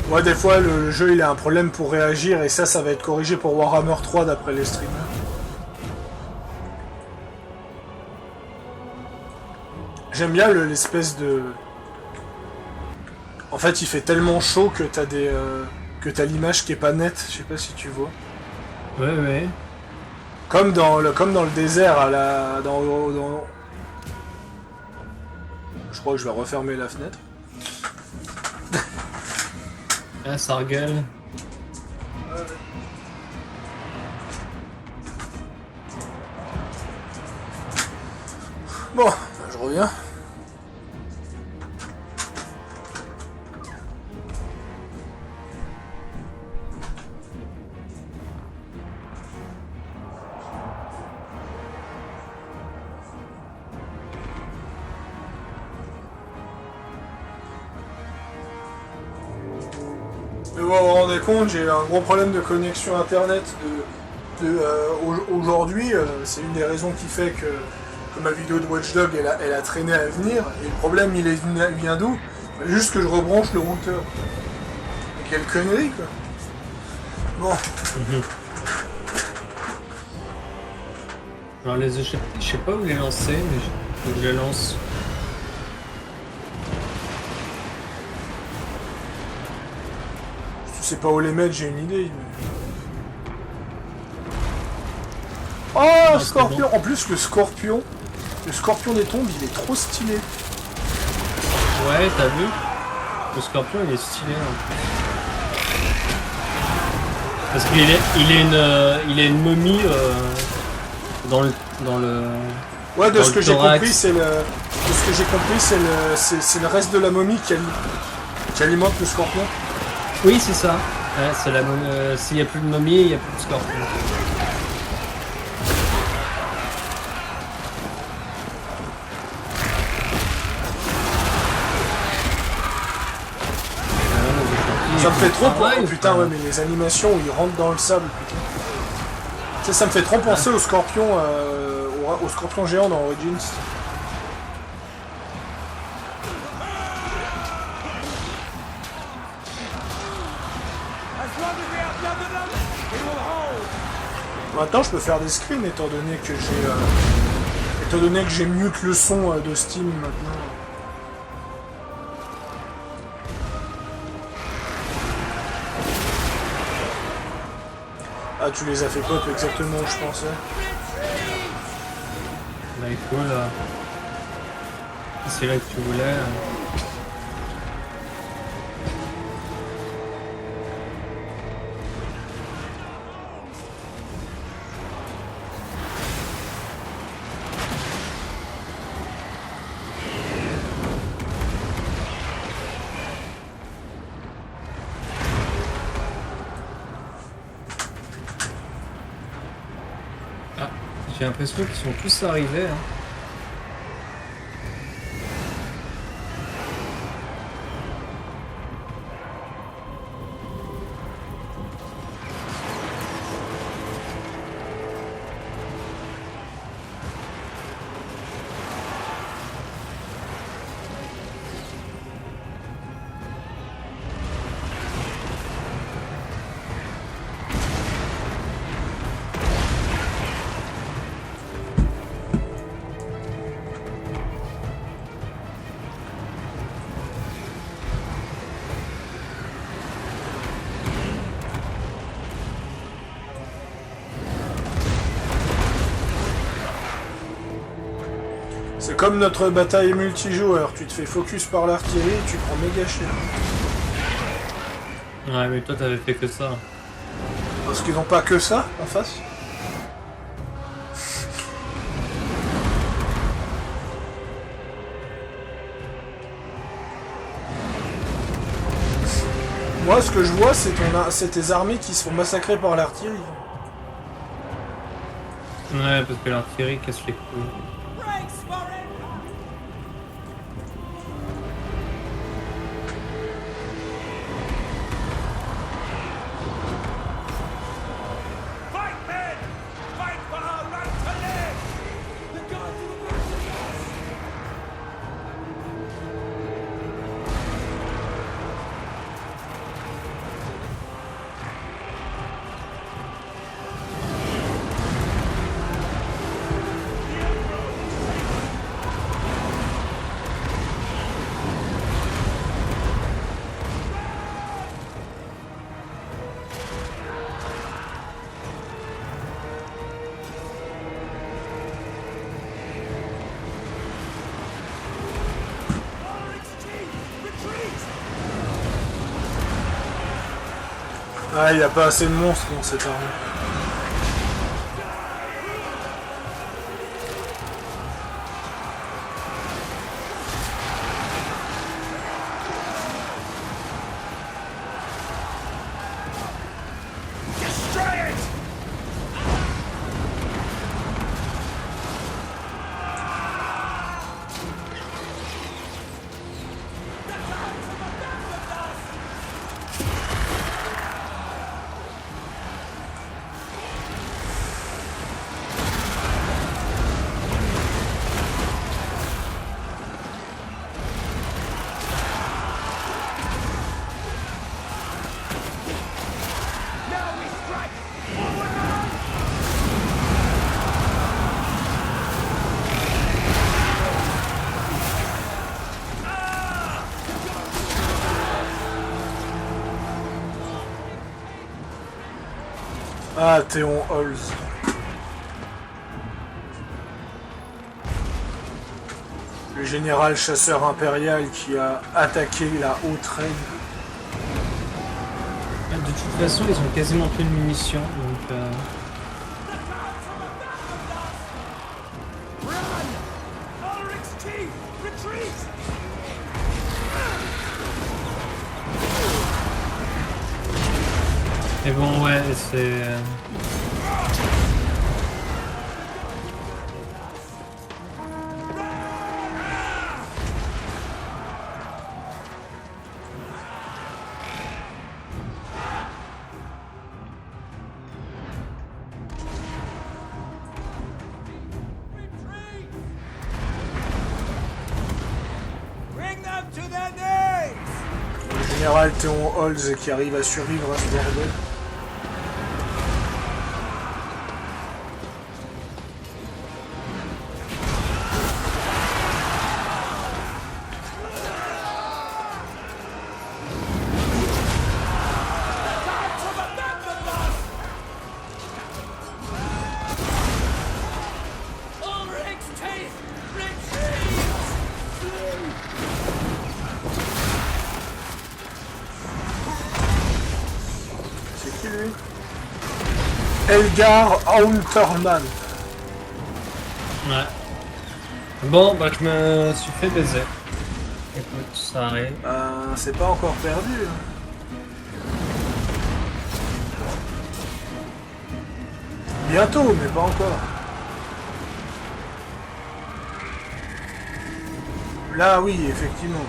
Ouais, des fois, le jeu, il a un problème pour réagir, et ça va être corrigé pour Warhammer 3 d'après les streamers. J'aime bien l'espèce de... En fait, il fait tellement chaud que t'as des... que t'as l'image qui est pas nette, je sais pas si tu vois. Ouais. Comme dans le désert, à la... Je crois que je vais refermer la fenêtre. Ah, ça regueule. Bon, bah, je reviens. Mais vous vous rendez compte, j'ai un gros problème de connexion internet aujourd'hui. C'est une des raisons qui fait que ma vidéo de Watch Dogs elle a traîné à venir. Et le problème il vient d'où? Juste que je rebranche le routeur. Mais quelle connerie quoi. Bon. Alors les échecs, je sais pas où les lancer, mais faut que je les lance. Je sais pas où les mettre, j'ai une idée. Mais... Oh, non, Scorpion! En plus, le Scorpion des tombes, il est trop stylé. Ouais, t'as vu? Le Scorpion, il est stylé. Hein. Parce qu'il il est une momie dans le. Ouais, de dans ce le que j'ai thorax. compris, c'est le reste de la momie qui alimente le Scorpion. Oui, c'est ça. Ouais, c'est la s'il n'y a plus de momie, il n'y a plus de Scorpion. Ça me fait trop pareil, penser, putain, enfin. ouais, mais les animations où ils rentrent dans le sable, putain. Tu sais, ça me fait trop penser au Scorpion, au Scorpion géant dans Origins. Maintenant, je peux faire des screens étant donné que j'ai mute le son de Steam maintenant. Ah, tu les as fait pop exactement où je pensais. Bah, cool. C'est là que tu voulais. J'ai l'impression qu'ils sont tous arrivés. Hein. C'est comme notre bataille multijoueur, tu te fais focus par l'artillerie et tu prends méga cher. Ouais, mais toi t'avais fait que ça. Parce qu'ils n'ont pas que ça en face. Moi, ce que je vois, c'est tes armées qui se font massacrer par l'artillerie. Ouais, parce que l'artillerie casse les couilles. Ah, il n'y a pas assez de monstres dans cette armée. Ah, Théon Holz. Le général chasseur impérial qui a attaqué la haute reine. De toute façon, ils ont quasiment plus de munitions, donc... Ulrich's chief! Retreat! Mais bon, ouais, c'est... Bring them to their knees! Le général Théon Holz qui arrive à survivre à ce bordel. Ulrich's chief! Retreat! C'est qui lui? Elgar Haunterman. Ouais. Bon, bah je me suis fait baiser. Écoute, ça arrive. C'est pas encore perdu. Hein. Bientôt, mais pas encore. Là, oui, effectivement.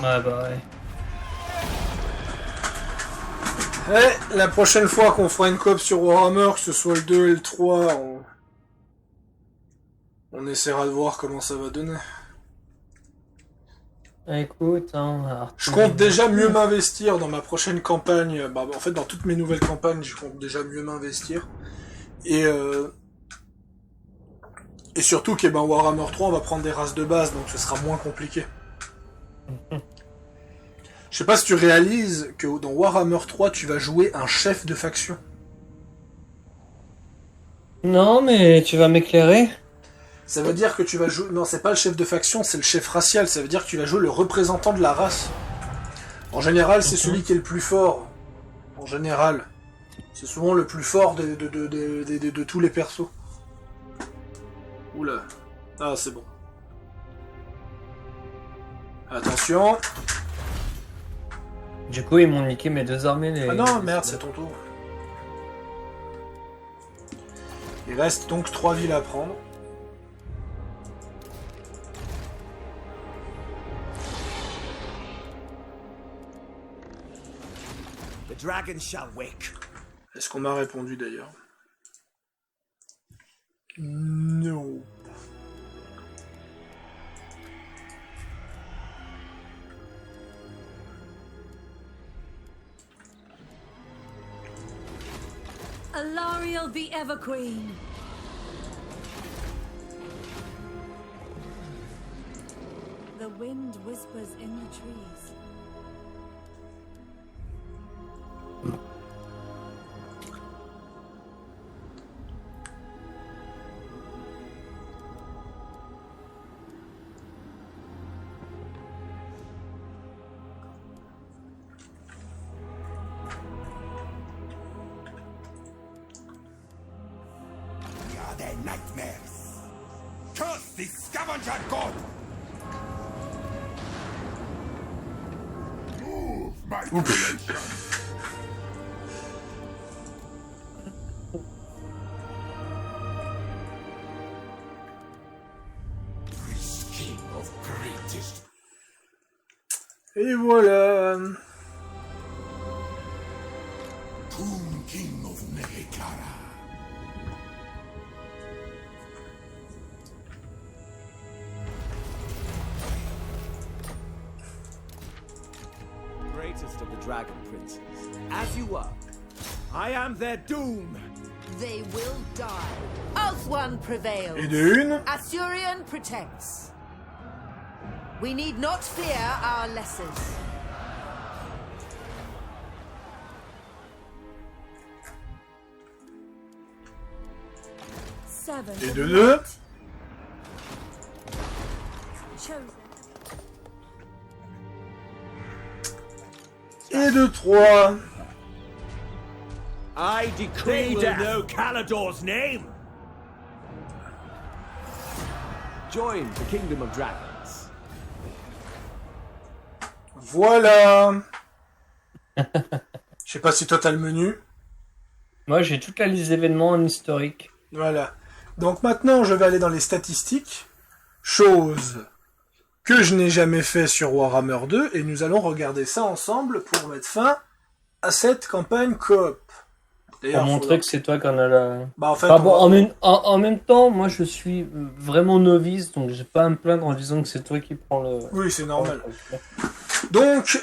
Ouais, bah ouais. La prochaine fois qu'on fera une coop sur Warhammer, que ce soit le 2 et le 3, on essaiera de voir comment ça va donner. Écoute, hein... Je compte déjà mieux m'investir dans ma prochaine campagne. Bah, en fait, dans toutes mes nouvelles campagnes, je compte déjà mieux m'investir. Et surtout que Warhammer 3, on va prendre des races de base, donc ce sera moins compliqué. Je sais pas si tu réalises que dans Warhammer 3, tu vas jouer un chef de faction. Non, mais tu vas m'éclairer. Ça veut dire que tu vas jouer... Non, c'est pas le chef de faction, c'est le chef racial. Ça veut dire que tu vas jouer le représentant de la race. En général, c'est celui qui est le plus fort. En général. C'est souvent le plus fort de tous les persos. Oula. Ah, c'est bon. Attention. Du coup, ils m'ont niqué mes deux armées. Les... Ah non, merde, c'est ton tour. Il reste donc 3 villes à prendre. The dragon shall wake. Est-ce qu'on m'a répondu d'ailleurs? Non. Alariel the Everqueen. The wind whispers in the trees. their nightmares. Curse the scavenger god! Move, my creation! Priest king of greatest. Et voilà. Tomb king of Nehekara. Greatest of the dragon princes, as you were, I am their doom. They will die. As one prevails. Et de une. Asturion protects. We need not fear our lessers. Et de deux. Et de trois. I decree They will death. know Calador's name! Join the kingdom of dragons. Voilà. Je sais pas si toi t'as le menu. Moi, j'ai toute la liste d'événements en historique. Voilà. Donc maintenant, je vais aller dans les statistiques. Chose que je n'ai jamais fait sur Warhammer 2. Et nous allons regarder ça ensemble pour mettre fin à cette campagne coop. Pour D'ailleurs, montrer que c'est toi qui en a la... Bah en fait, Enfin, bon, on va- en même temps, moi, je suis vraiment novice, donc j'ai pas à me plaindre en disant que c'est toi qui prends le... oui, c'est normal. Donc,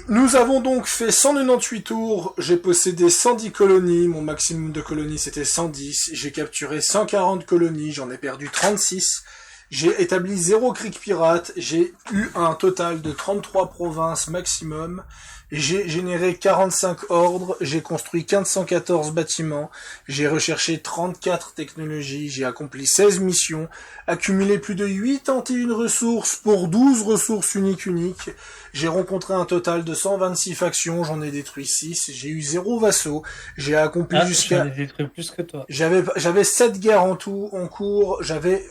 nous avons donc fait 198 tours, j'ai possédé 110 colonies, mon maximum de colonies c'était 110, j'ai capturé 140 colonies, j'en ai perdu 36, j'ai établi 0 crique pirate, j'ai eu un total de 33 provinces maximum, j'ai généré 45 ordres, j'ai construit 1514 bâtiments, j'ai recherché 34 technologies, j'ai accompli 16 missions, accumulé plus de 81 ressources pour 12 ressources uniques, j'ai rencontré un total de 126 factions, j'en ai détruit 6, j'ai eu 0 vassaux, j'ai accompli Ah, jusqu'à... j'en ai détruit plus que toi. J'avais 7 guerres en tout, en cours, j'avais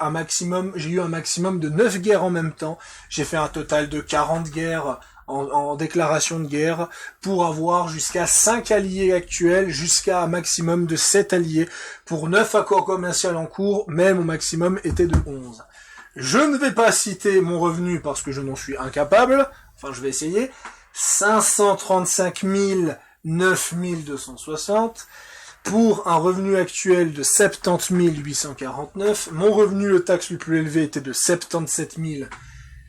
un maximum, j'ai eu un maximum de 9 guerres en même temps, j'ai fait un total de 40 guerres en déclaration de guerre, pour avoir jusqu'à 5 alliés actuels, jusqu'à un maximum de 7 alliés, pour 9 accords commerciaux en cours, mais mon maximum était de 11. Je ne vais pas citer mon revenu parce que je n'en suis incapable, enfin je vais essayer, 535 9260, pour un revenu actuel de 70 849, mon revenu de taxe le plus élevé était de 77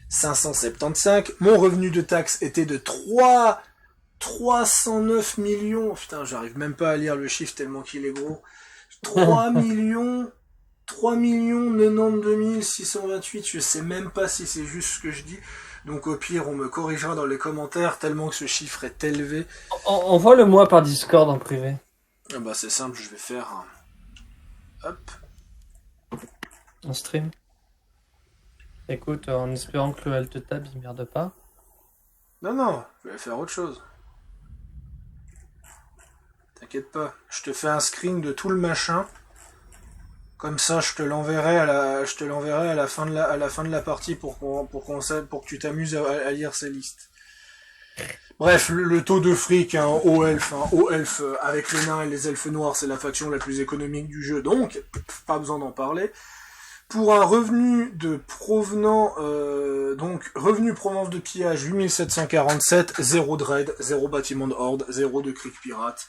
575, mon revenu de taxe était de 309 millions, putain j'arrive même pas à lire le chiffre tellement qu'il est gros, 3 millions 92 628, je sais même pas si c'est juste ce que je dis, donc au pire on me corrigera dans les commentaires tellement que ce chiffre est élevé. Envoie-le-moi par Discord en privé. Ah bah c'est simple, je vais faire un... Hop. En stream. Écoute, en espérant que le Alt Tab il merde pas. Non, je vais faire autre chose. T'inquiète pas, je te fais un screen de tout le machin. Comme ça, je te l'enverrai à la fin de la partie pour que tu t'amuses à lire ces listes. Bref, le taux de fric, haut elfe, avec les nains et les elfes noirs, c'est la faction la plus économique du jeu, donc pas besoin d'en parler. Pour un revenu de provenant, revenu provenance de pillage 8747, 0 de raid, 0 bâtiment de horde, 0 de crique pirate.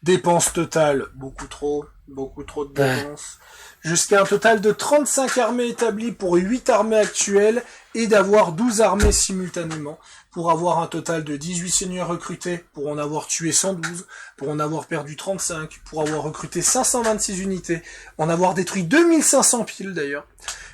Dépenses totales, beaucoup trop de dépenses. Jusqu'à un total de 35 armées établies pour 8 armées actuelles et d'avoir 12 armées simultanément, pour avoir un total de 18 seigneurs recrutés, pour en avoir tué 112, pour en avoir perdu 35, pour avoir recruté 526 unités, en avoir détruit 2500 piles d'ailleurs,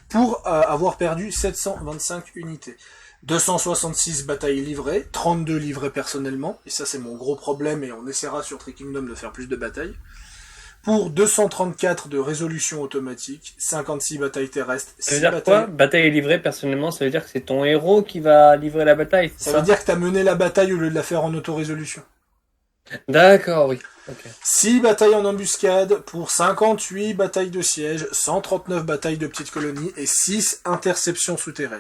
pour avoir perdu 725 unités. 266 batailles livrées, 32 livrées personnellement, et ça c'est mon gros problème, et on essaiera sur Tree Kingdom de faire plus de batailles. Pour 234 de résolution automatique, 56 batailles terrestres, 6 Ça veut dire batailles... quoi? Bataille livrée, personnellement, ça veut dire que c'est ton héros qui va livrer la bataille, c'est Ça veut dire que t'as mené la bataille au lieu de la faire en auto-résolution. D'accord, oui. Ok. 6 batailles en embuscade pour 58 batailles de siège, 139 batailles de petites colonies et 6 interceptions souterraines.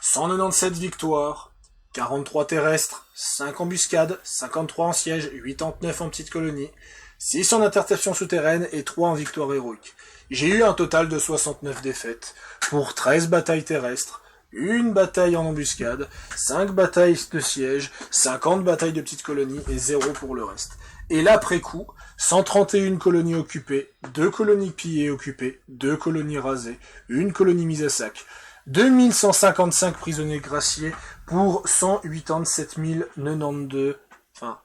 197 victoires, 43 terrestres, 5 embuscades, 53 en siège, 89 en petites colonies, 6 en interceptions souterraines et 3 en victoire héroïque. J'ai eu un total de 69 défaites pour 13 batailles terrestres, une bataille en embuscade, 5 batailles de siège, 50 batailles de petites colonies et 0 pour le reste. Et l'après-coup, 131 colonies occupées, 2 colonies pillées et occupées, 2 colonies rasées, une colonie mise à sac, 2155 prisonniers graciés pour 187 092, enfin,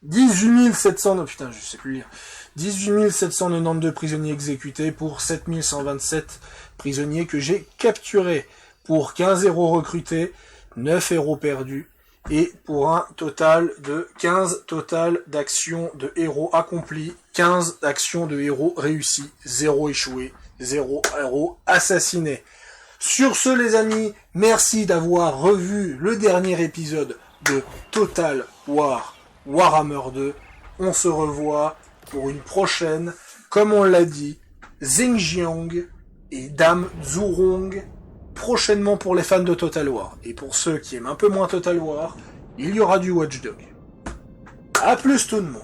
18 700, non putain, je sais plus lire. 18 792 prisonniers exécutés pour 7127 prisonniers que j'ai capturés pour 15 héros recrutés, 9 héros perdus, et pour un total de 15 total d'actions de héros accomplis, 15 actions de héros réussies, 0 échoué, 0 héros assassiné. Sur ce les amis, merci d'avoir revu le dernier épisode de Total War Warhammer 2. On se revoit pour une prochaine, comme on l'a dit, Xingjiang et Dame Zhurong, prochainement pour les fans de Total War. Et pour ceux qui aiment un peu moins Total War, il y aura du Watchdog. A plus tout le monde.